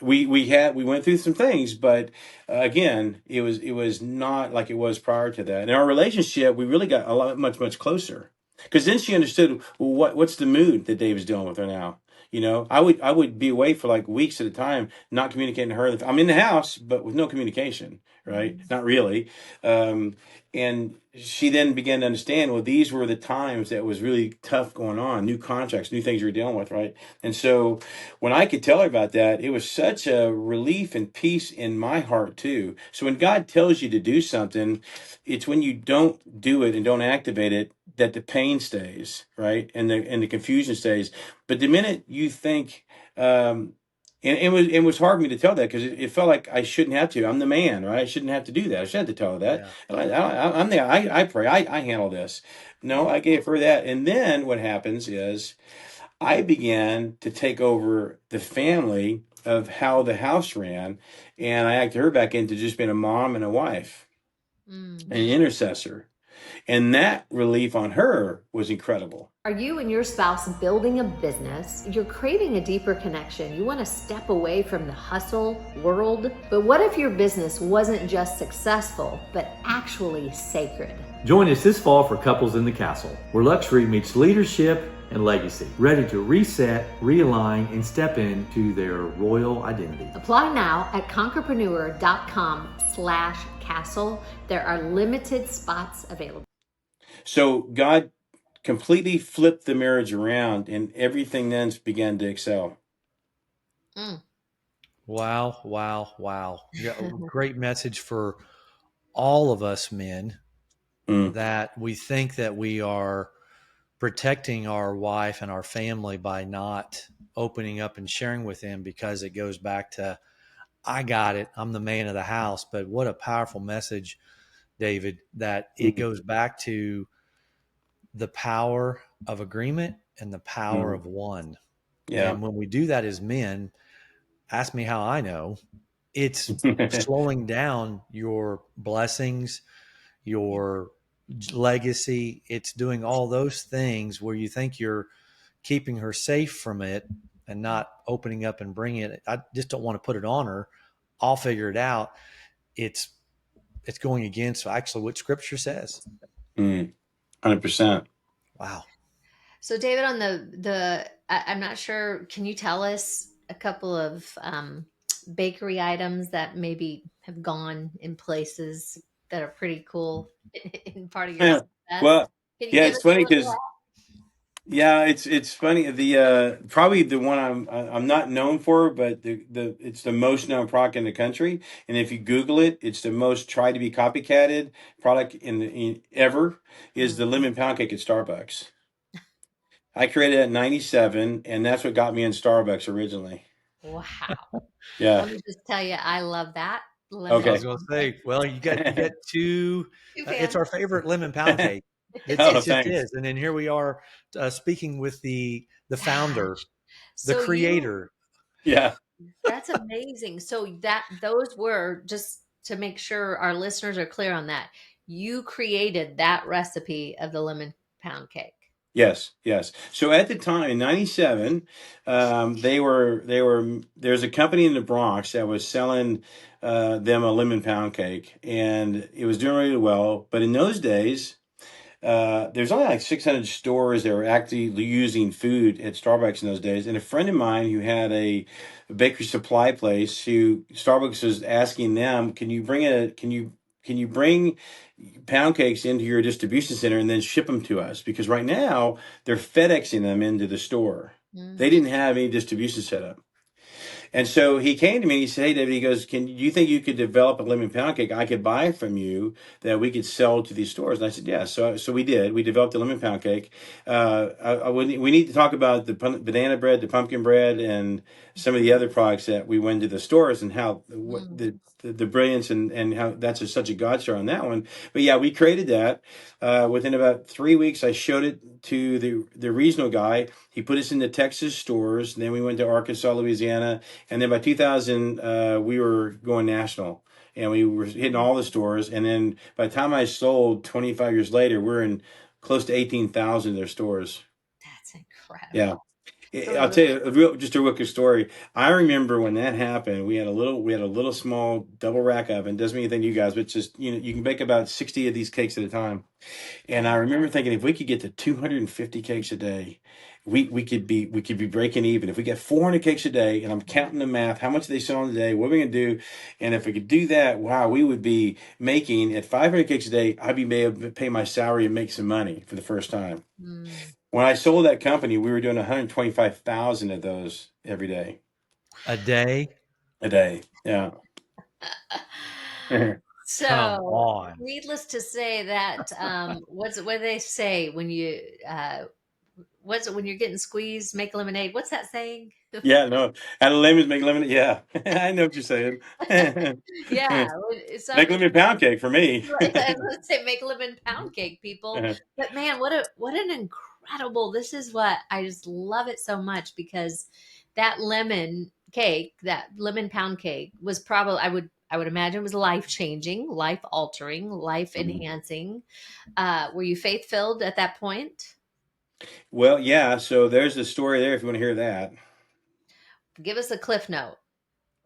we went through some things, but again, it was not like it was prior to that. In our relationship, we really got a lot much closer because then she understood, well, what's the mood that Dave's dealing with her now. I would be away for like weeks at a time, not communicating to her. I'm in the house, but with no communication, right? Not really. And she then began to understand, well, these were the times that was really tough going on, new contracts, new things you were dealing with, right? And so when I could tell her about that, it was such a relief and peace in my heart too. So when God tells you to do something, it's when you don't do it and don't activate it that the pain stays, right? And the confusion stays. But the minute you think, And it was hard for me to tell that because it felt like I shouldn't have to. I'm the man, right? I shouldn't have to do that. I shouldn't have to tell her that. Yeah. And I'm the I pray. I handle this. No, I gave her that. And then what happens is I began to take over the family of how the house ran, and I acted her back into just being a mom and a wife, Mm. an intercessor. And that relief on her was incredible. Are you and your spouse building a business? You're craving a deeper connection. You want to step away from the hustle world. But what if your business wasn't just successful, but actually sacred? Join us this fall for Couples in the Castle, where luxury meets leadership and legacy, ready to reset, realign, and step into their royal identity. Apply now at conquerpreneur.com/castle. There are limited spots available. So God completely flipped the marriage around, and everything then began to excel. Mm. Wow, wow, wow. Yeah, great message for all of us men Mm. that we think that we are protecting our wife and our family by not opening up and sharing with them because it goes back to, I got it, I'm the man of the house. But what a powerful message, David, that it Mm. goes back to the power of agreement and the power Mm. of one. Yeah. And when we do that as men, ask me how I know, it's slowing down your blessings, your legacy. It's doing all those things where you think you're keeping her safe from it and not opening up and bringing it. I just don't want to put it on her. I'll figure it out. It's going against actually what Scripture says. 100%. Wow. So, David, on I'm not sure. Can you tell us a couple of bakery items that maybe have gone in places that are pretty cool in part of your Yeah. success? Well, Can you yeah, give it's us a funny little? because it's funny. The probably the one I'm not known for, but the it's the most known product in the country. And if you Google it, it's the most tried to be copycatted product in ever is the lemon pound cake at Starbucks. I created it in '97, and that's what got me in Starbucks originally. Wow. Yeah. Let me just tell you, I love that I lemon was Okay. going to pound cake. say, well, you got two. Two It's fans. our favorite lemon pound cake. It Oh, just thanks. is. And then here we are speaking with the founder, Gosh. the So you creator. Yeah. That's amazing. So that those were, just to make sure our listeners are clear on that, you created that recipe of the lemon pound cake. Yes, yes. So at the time in '97, there's a company in the Bronx that was selling them a lemon pound cake, and it was doing really well. But in those days, there's only like 600 stores that were actually using food at Starbucks in those days. And a friend of mine who had a bakery supply place, who Starbucks was asking them, can you bring pound cakes into your distribution center and then ship them to us? Because right now they're FedExing them into the store. Mm. They didn't have any distribution set up. And so he came to me and he said, "Hey, David," he goes, "Can you think you could develop a lemon pound cake I could buy from you that we could sell to these stores?" And I said, "Yeah." So we did. We developed a lemon pound cake. We need to talk about the banana bread, the pumpkin bread, and some of the other products that we went to the stores and how what Mm. the brilliance and how that's such a god star on that one. But yeah, we created that. Within about 3 weeks, I showed it to the regional guy. He put us into Texas stores. And then we went to Arkansas, Louisiana, and then by 2000, we were going national, and we were hitting all the stores. And then by the time I sold 25 years later, we're in close to 18,000 of their stores. That's Yeah. incredible. So I'll tell you just a real quick story. I remember when that happened. We had a little small double rack oven. Doesn't mean anything to you guys, but just you can bake about 60 of these cakes at a time. And I remember thinking, if we could get to 250 cakes a day, we could be breaking even. If we get 400 cakes a day, and I'm counting the math, how much they sell in a day, what are we gonna do? And if we could do that, wow, we would be making at 500 cakes a day. I'd be able to pay my salary and make some money for the first time. mm. When I sold that company, we were doing 125,000 of those every day. A day? A day, yeah. Come So on. needless to say that what do they say when you what's it when you're getting squeezed, make lemonade? What's that saying? Yeah, no. Out of lemons make lemonade. Yeah, I know what you're saying. Yeah, Make some lemon pound cake for me. I was gonna say make lemon pound cake, people. But man, what an incredible! This is what I just love it so much because that lemon cake, that lemon pound cake, was probably I would imagine was life changing, life altering, life enhancing. Were you faith filled at that point? Well, yeah. So there's the story there if you want to hear that. Give us a cliff note.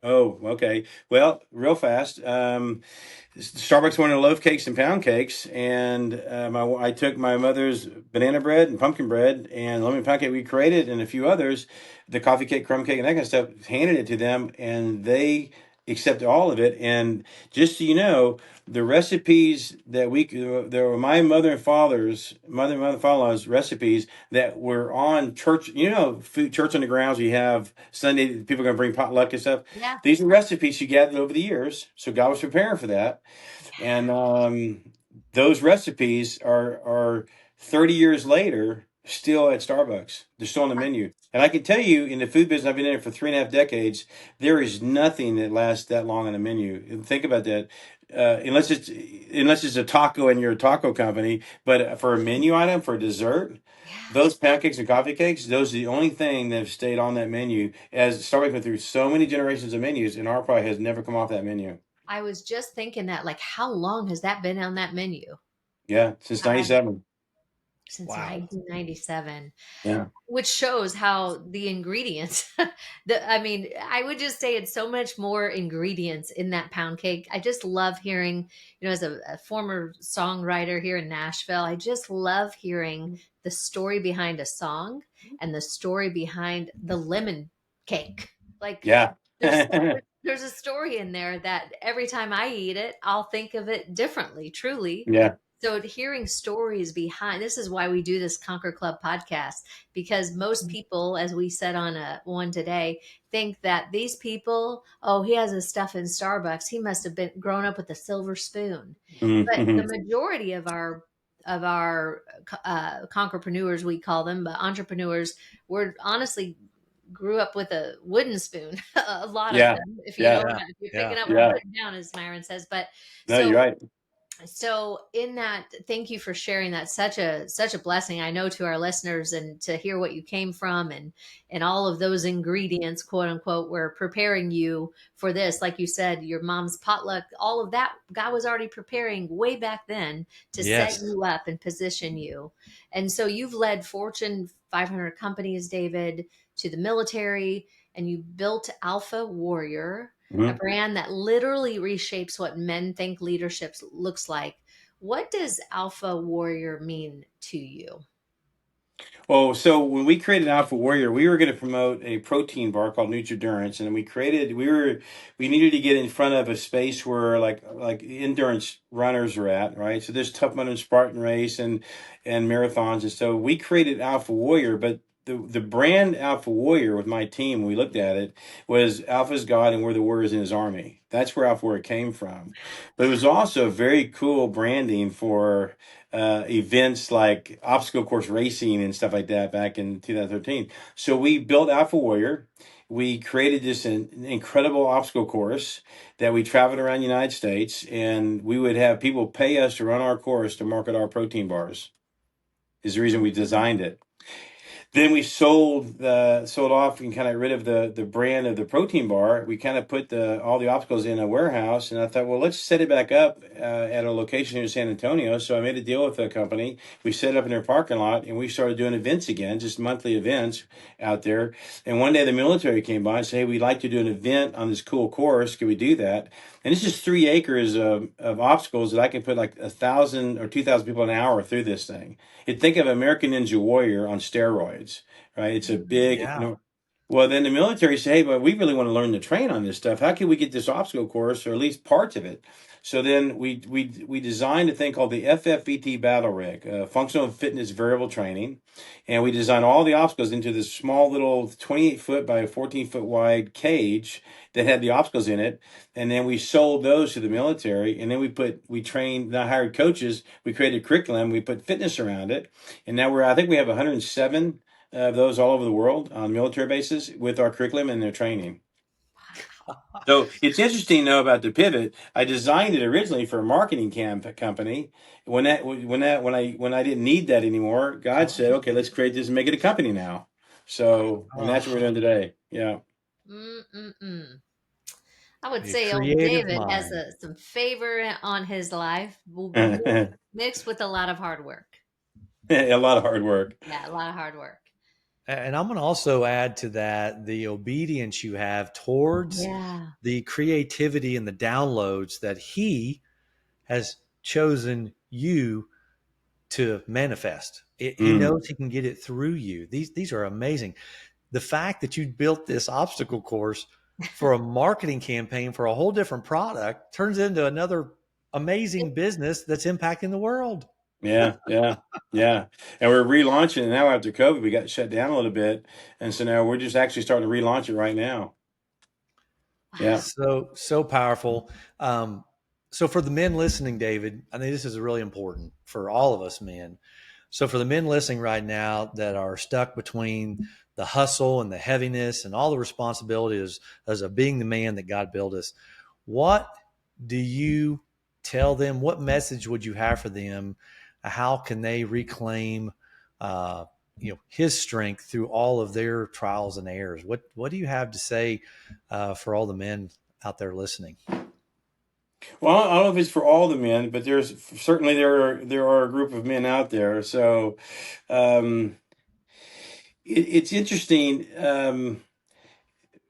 Oh, okay. Well, real fast. Starbucks wanted loaf cakes and pound cakes, and I took my mother's banana bread and pumpkin bread and lemon pound cake we created, and a few others, the coffee cake, crumb cake, and that kind of stuff. Handed it to them, and they accepted all of it. And just so you know, the recipes that there were my mother and father-in-law's recipes that were on church. You know, food church on the grounds. You have Sunday people are going to bring potluck and stuff. Yeah. These are recipes she gathered over the years, so God was preparing for that. And those recipes are 30 years later still at Starbucks. They're still on the menu. And I can tell you, in the food business, I've been in it for 3.5 decades. There is nothing that lasts that long on the menu. And think about that. Unless it's a taco and you're a taco company, but for a menu item for dessert, those pancakes and coffee cakes, those are the only thing that have stayed on that menu. As Starbucks went through so many generations of menus, and our product has never come off that menu. I was just thinking that, like, how long has that been on that menu? Yeah, since '97. Since Wow. 1997. Yeah. Which shows how the ingredients, I mean, I would just say it's so much more ingredients in that pound cake. I just love hearing, as a former songwriter here in Nashville, I just love hearing the story behind a song and the story behind the lemon cake. Like, Yeah. there's a story in there that every time I eat it, I'll think of it differently, truly. Yeah. So hearing stories behind this is why we do this Conquer Club podcast, because most people, as we said on one today, think that these people, oh, he has his stuff in Starbucks. He must have been grown up with a silver spoon. But the majority of our conquerpreneurs, we call them, but entrepreneurs, were honestly grew up with a wooden spoon. A lot of Yeah. them, if you Yeah. know, if you're picking up what Yeah. I'm putting down, as Myron says. But No, you're right. so in that, thank you for sharing that. Such a blessing, I know, to our listeners, and to hear what you came from, and all of those ingredients, quote unquote, were preparing you for this. Like you said, your mom's potluck, all of that, God was already preparing way back then to Yes. set you up and position you. And so you've led Fortune 500 companies, David, to the military, and you built Alpha Warrior, a brand that literally reshapes what men think leadership looks like. What does Alpha Warrior mean to you? Oh, so when we created Alpha Warrior, we were going to promote a protein bar called Nutridurance, and we needed to get in front of a space where like endurance runners are at, right? So there's Tough Mudder and Spartan Race and marathons, and so we created Alpha Warrior, but the brand Alpha Warrior with my team, when we looked at it, was Alpha's God and we're the warriors in his army. That's where Alpha Warrior came from. But it was also very cool branding for events like obstacle course racing and stuff like that back in 2013. So we built Alpha Warrior. We created this incredible obstacle course that we traveled around the United States, and we would have people pay us to run our course to market our protein bars. Is the reason we designed it. Then we sold off and kind of rid of the brand of the protein bar. We kind of put all the obstacles in a warehouse, and I thought, well, let's set it back up at a location here in San Antonio. So I made a deal with a company. We set it up in their parking lot, and we started doing events again, just monthly events out there. And one day the military came by and said, hey, we'd like to do an event on this cool course. Can we do that? And it's just 3 acres of obstacles that I can put like 1,000 or 2,000 people an hour through this thing. You'd think of American Ninja Warrior on steroids, right? It's a big. Yeah. Well, then the military said, hey, but we really want to learn to train on this stuff. How can we get this obstacle course, or at least parts of it? So then we designed a thing called the FFVT Battle Rig, Functional Fitness Variable Training, and we designed all the obstacles into this small little 28-foot by 14-foot wide cage that had the obstacles in it. And then we sold those to the military, and then we trained, I hired coaches, we created a curriculum, we put fitness around it, and now I think we have 107 of those all over the world on military bases with our curriculum and their training. So it's interesting to know about the pivot. I designed it originally for a marketing company. When I didn't need that anymore, God said, "Okay, let's create this and make it a company now." So, and that's what we're doing today. Yeah. Mm-mm-mm. I would A say old creative David has mind. some favor on his life, A mixed with a lot of hard work. lot of hard work. Yeah, a lot of hard work. And I'm going to also add to that the obedience you have towards Yeah. the creativity and the downloads that he has chosen you to manifest. He Mm. knows he can get it through you. These are amazing. The fact that you built this obstacle course for a marketing campaign for a whole different product turns into another amazing business that's impacting the world. Yeah, yeah, yeah. And we're relaunching it now after COVID. We got shut down a little bit, and so now we're just actually starting to relaunch it right now. Yeah. So powerful. So for the men listening, David, I think this is really important for all of us men. So for the men listening right now that are stuck between the hustle and the heaviness and all the responsibilities as of being the man that God built us, what do you tell them? What message would you have for them? How can they reclaim, his strength through all of their trials and errors? What do you have to say for all the men out there listening? Well, I don't know if it's for all the men, but there's certainly there are a group of men out there. So um, it's interesting.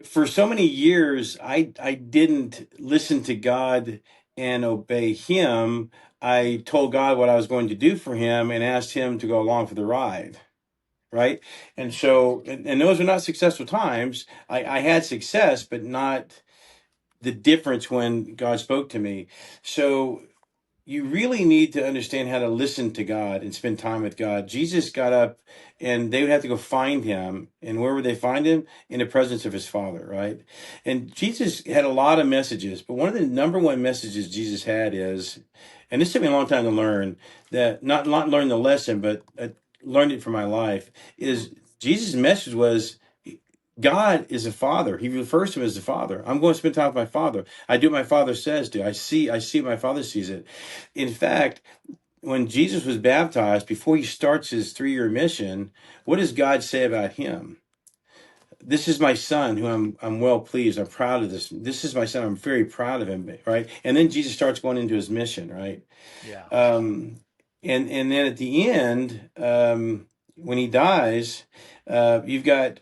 For so many years, I didn't listen to God and obey Him. I told God what I was going to do for Him and asked Him to go along for the ride. Right. And so, and those are not successful times. I had success, but not the difference when God spoke to me. So you really need to understand how to listen to God and spend time with God. Jesus got up and they would have to go find him. And where would they find him? In the presence of his Father, right? And Jesus had a lot of messages, but one of the number one messages Jesus had is, and this took me a long time to learn, that not learn the lesson, but learned it from my life, is Jesus' message was, God is a father. He refers to him as the father. I'm going to spend time with my father. I do what my father says do. I see what my father sees it. In fact, when Jesus was baptized, before he starts his 3-year mission, what does God say about him? This is my son who I'm well pleased. I'm proud of this. This is my son. I'm very proud of him, right? And then Jesus starts going into his mission, right? Yeah. And then at the end, when he dies, you've got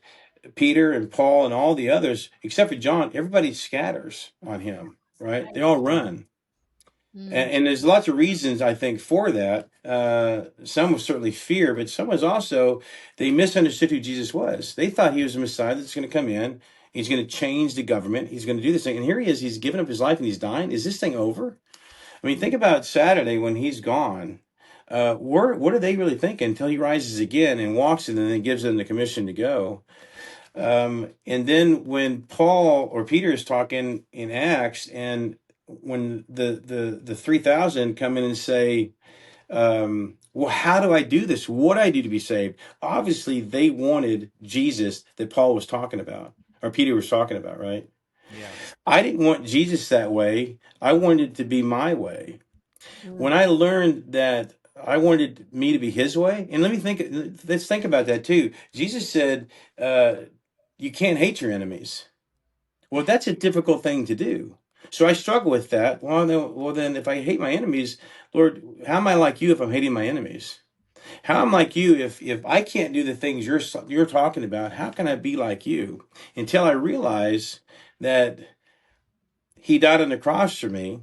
Peter and Paul and all the others, except for John, everybody scatters on him, right? They all run. Mm. And there's lots of reasons, I think, for that. Some was certainly fear, but some was also they misunderstood who Jesus was. They thought he was a Messiah that's going to come in. He's going to change the government. He's going to do this thing. And here he is. He's given up his life and he's dying. Is this thing over? I mean, think about Saturday when he's gone. What are they really thinking until he rises again and walks in and then gives them the commission to go? And then when Paul or Peter is talking in Acts, and when the 3,000 come in and say, well, how do I do this? What do I do to be saved? Obviously, they wanted Jesus that Paul was talking about, or Peter was talking about, right? Yeah. I didn't want Jesus that way. I wanted it to be my way. When I learned that I wanted me to be his way, and let's think about that too. Jesus said, you can't hate your enemies. Well, that's a difficult thing to do. So I struggle with that. Then if I hate my enemies, Lord, how am I like you if I'm hating my enemies? How am I like you if I can't do the things you're talking about? How can I be like you? Until I realize that he died on the cross for me.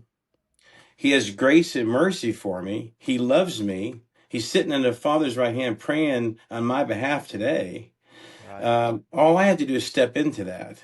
He has grace and mercy for me. He loves me. He's sitting in the Father's right hand praying on my behalf today. Right. All I had to do is step into that.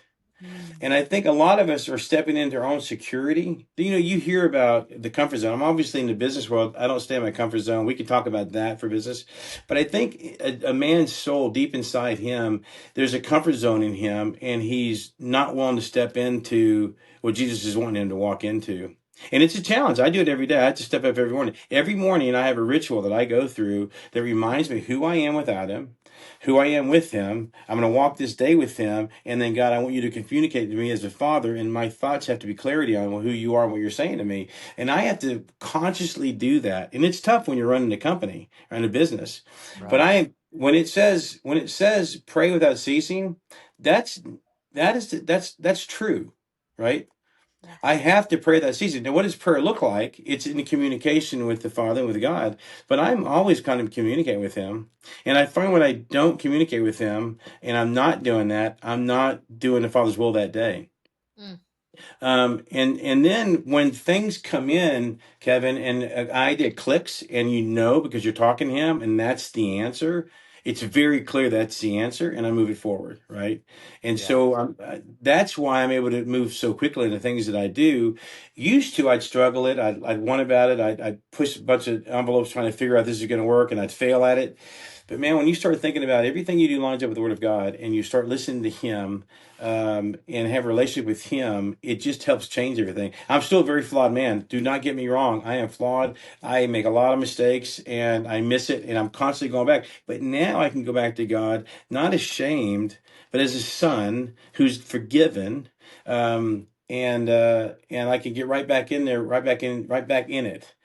And I think a lot of us are stepping into our own security. You hear about the comfort zone. I'm obviously in the business world. I don't stay in my comfort zone. We can talk about that for business. But I think a man's soul, deep inside him, there's a comfort zone in him, and he's not willing to step into what Jesus is wanting him to walk into. And it's a challenge. I do it every day. I have to step up every morning. Every morning, I have a ritual that I go through that reminds me who I am without him, who I am with him. I'm going to walk this day with him. And then, God, I want you to communicate to me as a father. And my thoughts have to be clarity on who you are and what you're saying to me. And I have to consciously do that. And it's tough when you're running a company or in a business. Right. But when it says pray without ceasing, that's true, right? I have to pray that season. Now, what does prayer look like? It's in communication with the Father and with God, but I'm always kind of communicating with Him. And I find when I don't communicate with Him and I'm not doing that, I'm not doing the Father's will that day. Mm. And then when things come in, Kevin, and an idea clicks and because you're talking to Him and that's the answer, it's very clear that's the answer, and I move it forward, right? And Yeah. so that's why I'm able to move so quickly into things that I do. Used to, I'd struggle it. I'd want about it. I'd push a bunch of envelopes trying to figure out this is going to work, and I'd fail at it. But man, when you start thinking about everything you do lines up with the Word of God, and you start listening to Him, and have a relationship with Him, it just helps change everything. I'm still a very flawed man. Do not get me wrong. I am flawed. I make a lot of mistakes, and I miss it, and I'm constantly going back. But now I can go back to God, not ashamed, but as a son who's forgiven, and I can get right back in there, right back in it.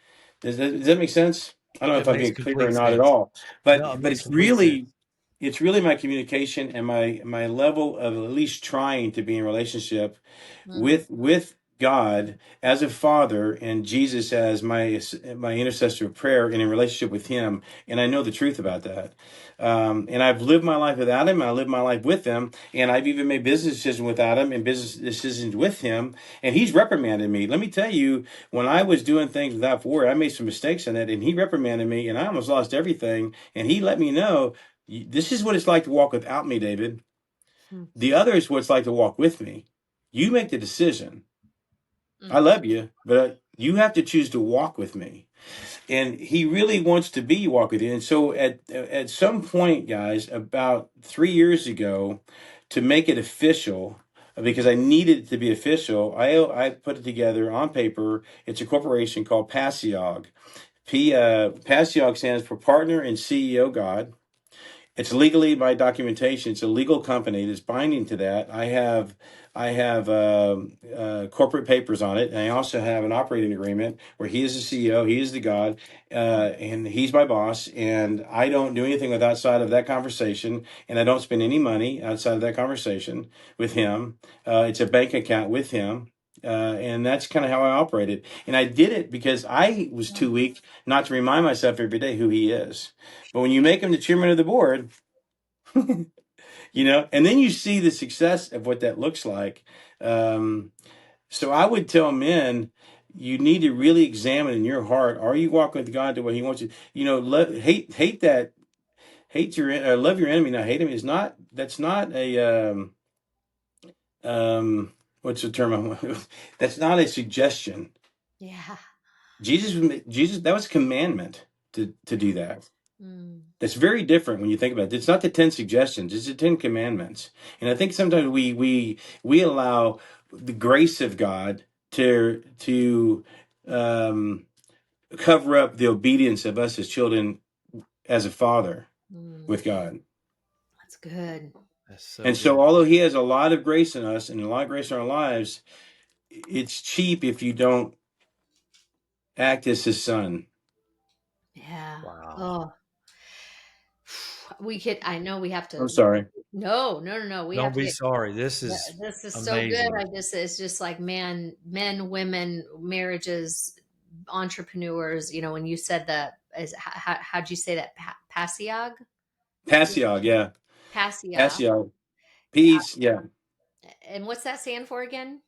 Does that make sense? I don't know It if I'm makes being clear or complete not at sense. all, No, it but makes complete sense. it's really my communication and my level of at least trying to be in relationship with God as a father and Jesus as my intercessor of prayer and in relationship with Him. And I know the truth about that. And I've lived my life without Him. And I lived my life with Him. And I've even made business decisions without Him and business decisions with Him. And He's reprimanded me. Let me tell you, when I was doing things without word, I made some mistakes in it. And He reprimanded me. And I almost lost everything. And He let me know, this is what it's like to walk without me, David. The other is what it's like to walk with me. You make the decision. I love you, but you have to choose to walk with me. And He really wants to walk with you. And so at some point, guys, about 3 years ago, to make it official, because I needed it to be official, I put it together on paper. It's a corporation called Pasiog. Pasiog stands for Partner and CEO God. It's legally by documentation. It's a legal company that's binding to that. I have corporate papers on it, and I also have an operating agreement where he is the CEO, he is the God, and he's my boss. And I don't do anything outside of that conversation, and I don't spend any money outside of that conversation with him. It's a bank account with him. And that's kind of how I operated. And I did it because I was too weak not to remind myself every day who he is. But when you make him the chairman of the board, and then you see the success of what that looks like. So I would tell men, you need to really examine in your heart, are you walking with God the way He wants you? Love your enemy, not hate him. That's not a, what's the term? That's not a suggestion. Yeah. Jesus, that was a commandment to do that. That's very different when you think about it. It's not the 10 suggestions; it's the 10 commandments. And I think sometimes we allow the grace of God to cover up the obedience of us as children, as a father with God. That's good. That's so And good. so, although He has a lot of grace in us and a lot of grace in our lives, it's cheap if you don't act as His son. Yeah. Wow. Oh, I know we have to. I'm sorry. No. We have Don't to be get. sorry. This is This is amazing. so good. It's just like men, women, marriages, entrepreneurs. When you said how'd you say that? Pasiog? Pasiog, yeah. Pasiog. Pasiog. Peace, yeah. And what's that stand for again?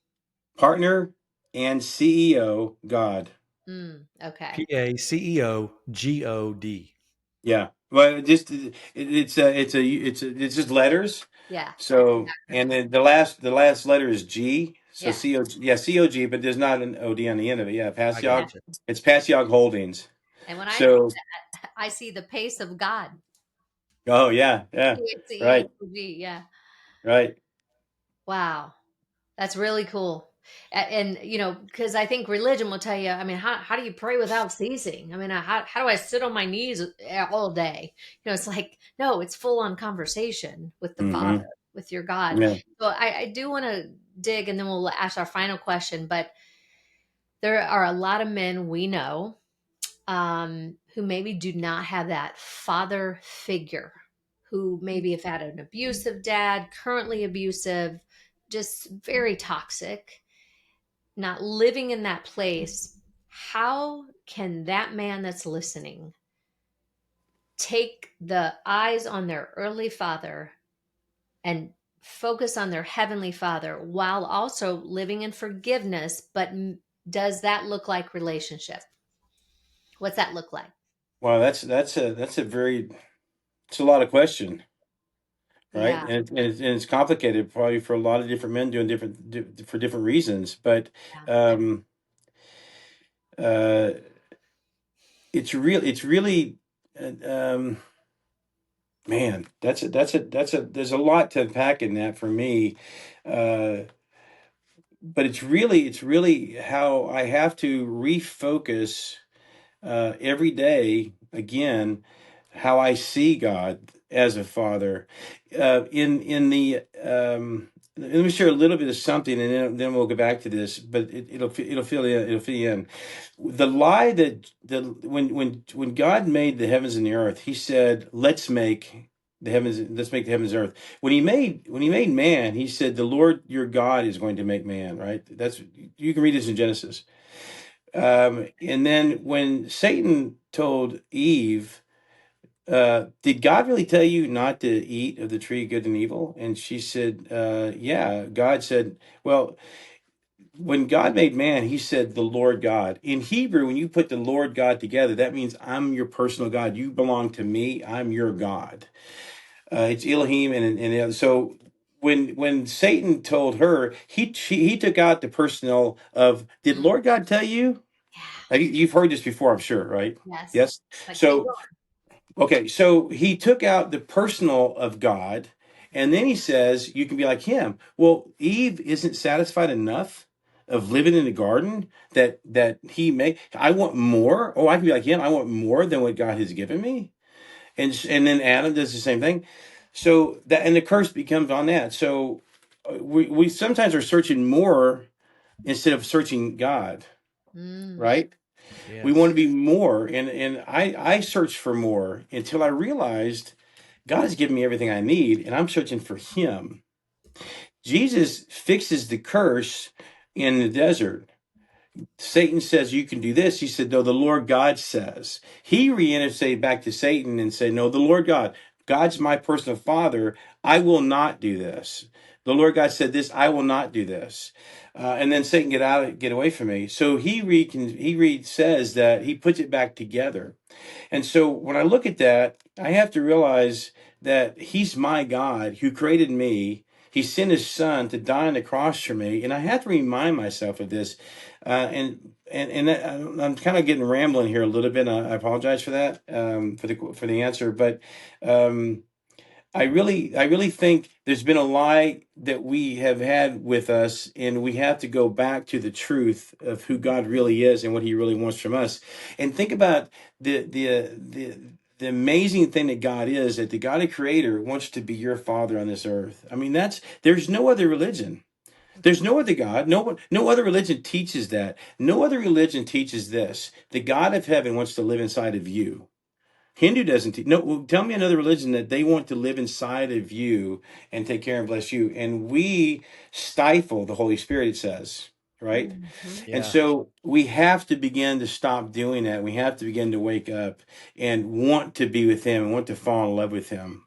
Partner and CEO God. Okay. PACEOGOD. Yeah. Well, it's just letters. Yeah. So, and then the last letter is G. So Yeah. COG, but there's not an OD on the end of it. Yeah, I Yeah. Pasyog. gotcha. It's Pasyog Holdings. And when I see So, that, I see the pace of God. oh yeah, yeah, right, PACEOG. Yeah. right. Wow. That's really cool. And, because I think religion will tell you, I mean, how do you pray without ceasing? I mean, how do I sit on my knees all day? It's like, no, it's full on conversation with the Father, Mm-hmm. with your God. Yeah. So I do want to dig, and then we'll ask our final question. But there are a lot of men we know who maybe do not have that father figure, who maybe have had an abusive dad, currently abusive, just very toxic, not living in that place. How can that man that's listening take the eyes on their earthly father and focus on their heavenly father while also living in forgiveness? But does that look like relationship? What's that look like? Wow, it's a lot of question, right? Yeah. And it's complicated probably for a lot of different men doing for different reasons. But Yeah. um, uh, it's really, uh, um, man, there's a lot to unpack in that for me. Uh, but it's really how I have to refocus every day again how I see God as a father. In the Let me share a little bit of something, and then we'll go back to this. But it'll fill in. The lie that when God made the heavens and the earth, He said, Let's make the heavens and earth. When he made man, He said, the Lord your God is going to make man. Right? You can read this in Genesis. And then when Satan told Eve, did God really tell you not to eat of the tree of good and evil? And she said, yeah. God said, well, when God made man, He said the Lord God. In Hebrew, when you put the Lord God together, that means I'm your personal God. You belong to me. I'm your God. It's Elohim, and so when Satan told her, he took out the personal of, did Mm, Lord God tell you? yeah. You've heard this before, I'm sure, right? Yes. Yes. But keep So, going. okay, so he took out the personal of God, and then he says, you can be like him. Well, Eve isn't satisfied enough of living in the garden that he made. I want more. Oh, I can be like him. I want more than what God has given me. And then Adam does the same thing. So and the curse becomes on that. So we sometimes are searching more instead of searching God, Mm, right? We want to Yes. be more, and I searched for more until I realized God has given me everything I need, and I'm searching for Him. Jesus fixes the curse in the desert. Satan says you can do this. He said, no, the Lord God says. He reintercede back to Satan and say, no, the Lord God, God's my personal father. I will not do this. The Lord God said this, I will not do this. And then Satan get away from me. So he says that he puts it back together. And so when I look at that, I have to realize that He's my God who created me. He sent His Son to die on the cross for me, and I have to remind myself of this. And that, I'm kind of getting rambling here a little bit. And I apologize for that, for the answer, but um, I really think there's been a lie that we have had with us, and we have to go back to the truth of who God really is and what He really wants from us. And think about the amazing thing that God is, that the God the Creator wants to be your Father on this earth. I mean, there's no other religion. There's no other God. No other religion teaches that. No other religion teaches this. The God of heaven wants to live inside of you. Hindu doesn't teach. No, well, tell me another religion that they want to live inside of you and take care and bless you. And we stifle the Holy Spirit, it says, right? mhm. And Yeah. so we have to begin to stop doing that. We have to begin to wake up and want to be with Him and want to fall in love with Him.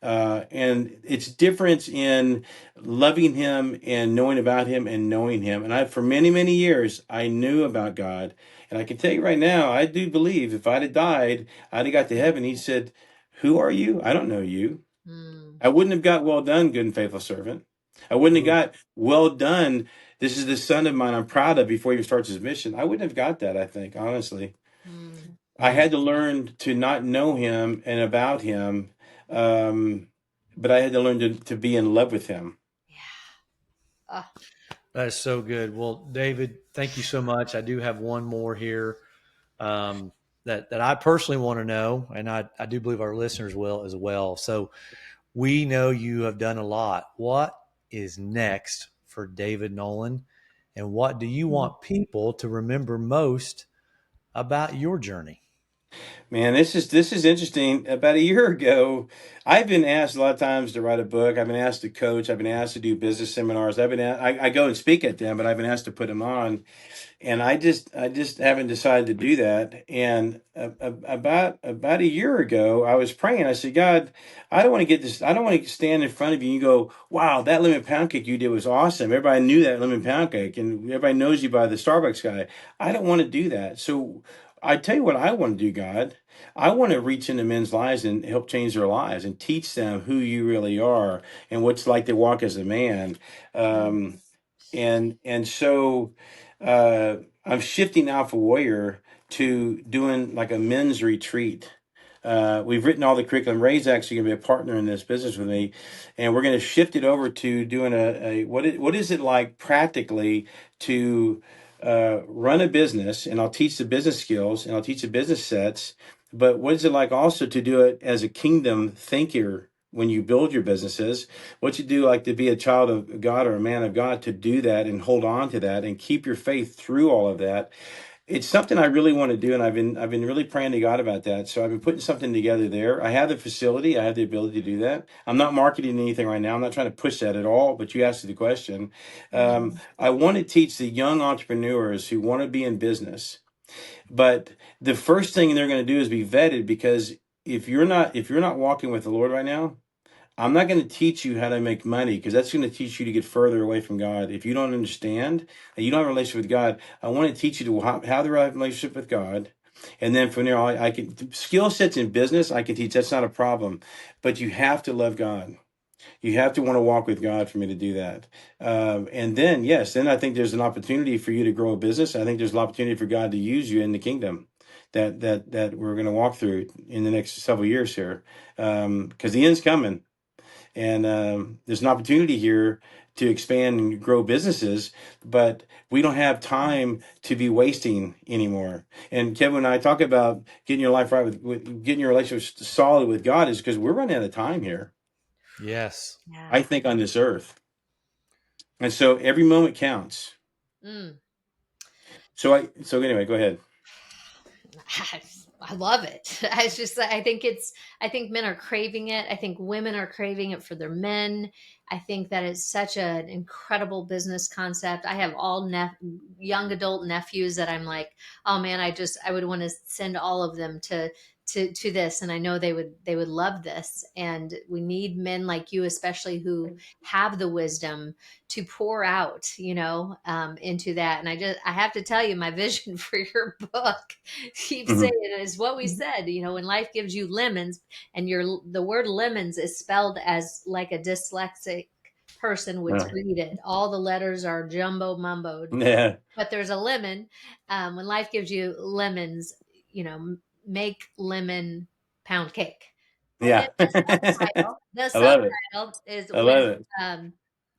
And it's difference in loving him and knowing about him and knowing him. And for many, many years, I knew about God. And I can tell you right now, I do believe if I'd have died, I'd have got to heaven. He said, "Who are you? I don't know you." Mm. I wouldn't have got "Well done, good and faithful servant." I wouldn't have Ooh. got "Well done. This is the son of mine I'm proud of," before he even starts his mission. I wouldn't have got that, I think, honestly. Mm. I Mm. had to learn to not know him and about him, um, but I had to learn to be in love with him. Yeah. Oh, That is so good. Well, David, thank you so much. I do have one more here that I personally want to know, and I do believe our listeners will as well. So we know you have done a lot. What is next for David Nolan, and what do you want people to remember most about your journey? Man, this is interesting. About a year ago, I've been asked a lot of times to write a book. I've been asked to coach. I've been asked to do business seminars. I go and speak at them, but I've been asked to put them on. And I just haven't decided to do that. And about a year ago, I was praying. I said, God, I don't want to get this. I don't want to stand in front of you and you go, "Wow, that lemon pound cake you did was awesome. Everybody knew that lemon pound cake, and everybody knows you by the Starbucks guy." I don't want to do that. So I tell you what I want to do, God. I want to reach into men's lives and help change their lives and teach them who you really are and what's like to walk as a man. mm. Um, and so I'm shifting Alpha Warrior to doing like a men's retreat. We've written all the curriculum. Ray's actually going to be a partner in this business with me, and we're going to shift it over to doing what is it like practically to run a business, and I'll teach the business skills and I'll teach the business sets. But what is it like also to do it as a kingdom thinker when you build your businesses? What you do, like to be a child of God or a man of God, to do that and hold on to that and keep your faith through all of that. It's something I really want to do, and I've been really praying to God about that. So I've been putting something together there. I have the facility, I have the ability to do that. I'm not marketing anything right now. I'm not trying to push that at all. But you asked the question. Mm. I want to teach the young entrepreneurs who want to be in business, but the first thing they're going to do is be vetted, because if you're not walking with the Lord right now, I'm not going to teach you how to make money, because that's going to teach you to get further away from God. If you don't understand and you don't have a relationship with God, I want to teach you to have the right relationship with God. And then from there, I can skill sets in business. I can teach. That's not a problem, but you have to love God. You have to want to walk with God for me to do that. And then, yes, then I think there's an opportunity for you to grow a business. I think there's an opportunity for God to use you in the kingdom that we're going to walk through in the next several years here, because the end's coming. And there's an opportunity here to expand and grow businesses, but we don't have time to be wasting anymore. And Kevin and I talk about getting your life right with getting your relationship solid with God, is because we're running out of time here, Yes. Yeah. I think, on this earth. And so every moment counts. Mm. So anyway, go ahead. I love it. It's just, I think men are craving it. I think women are craving it for their men. I think that is such an incredible business concept. I have all young adult nephews that I'm like, oh man, I would want to send all of them to this. And I know they would love this. And we need men like you, especially who have the wisdom to pour out, into that. And I have to tell you, my vision for your book, keep saying Mhm. it, is what we said, when life gives you lemons, and the word lemons is spelled as like a dyslexic person would Yeah. read it. All the letters are jumbo mumboed, Yeah. but there's a lemon. When life gives you lemons, make lemon pound cake. And then Yeah. the I love it. subtitle is I love it. um,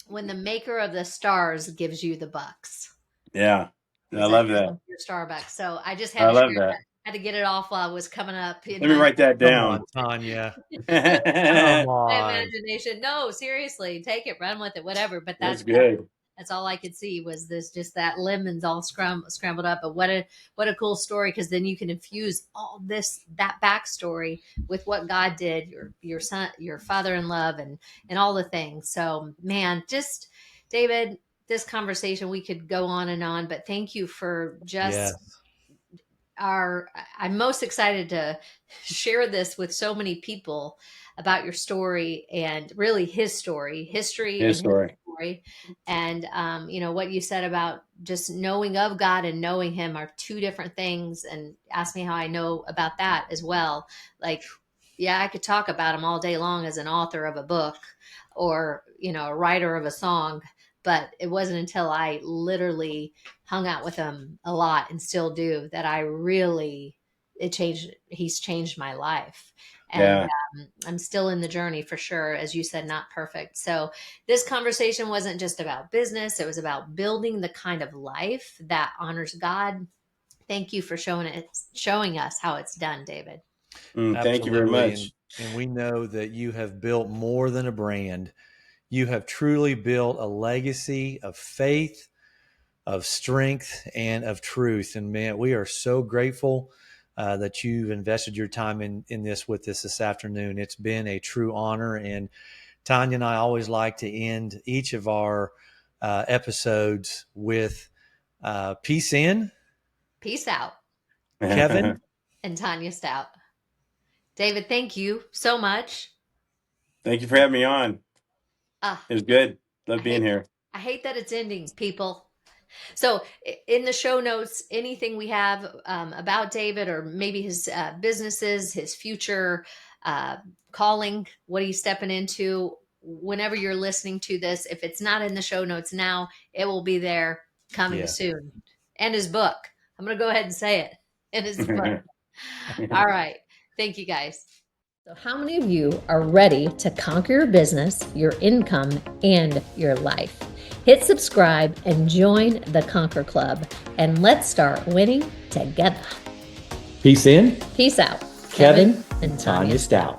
when the maker of the stars gives you the bucks. Yeah. I Is that love that. your Starbucks? So I just had I to share love that. that. Had to get it off while it was coming up in Let me my write that Come on, down. Tanya. Come That's my on. imagination. No, seriously, take it, run with it, whatever. But good. that's all I could see was this, just that lemons all scrambled up. But what a cool story, because then you can infuse all that backstory with what God did, your son, your father in love, and all the things. So man, just David, this conversation, we could go on and on, but thank you for just Yes. I'm most excited to share this with so many people, about your story and really his story, history, His and his story. story. And, what you said about just knowing of God and knowing him are two different things. And ask me how I know about that as well. Like, yeah, I could talk about him all day long as an author of a book or, a writer of a song. But it wasn't until I literally hung out with him a lot and still do that I really, he's changed my life. And Yeah. I'm still in the journey for sure. As you said, not perfect. So this conversation wasn't just about business. It was about building the kind of life that honors God. Thank you for showing us how it's done, David. Thank you very Absolutely. much. And we know that you have built more than a brand. You have truly built a legacy of faith, of strength, and of truth. And man, we are so grateful that you've invested your time in this with us this afternoon. It's been a true honor. And Tanya and I always like to end each of our episodes with peace in, Peace out. Kevin. And Tanya Stout. David, thank you so much. Thank you for having me on. It was good. Love being here. I hate that it's ending, people. So in the show notes, anything we have about David or maybe his businesses, his future calling, what he's stepping into, whenever you're listening to this, if it's not in the show notes now, it will be there coming soon. And his book. I'm going to go ahead and say it. In his book. All right. Thank you, guys. So how many of you are ready to conquer your business, your income, and your life? Hit subscribe and join the Conquer Club, and let's start winning together. Peace in, Peace out. Kevin and Tanya Stout.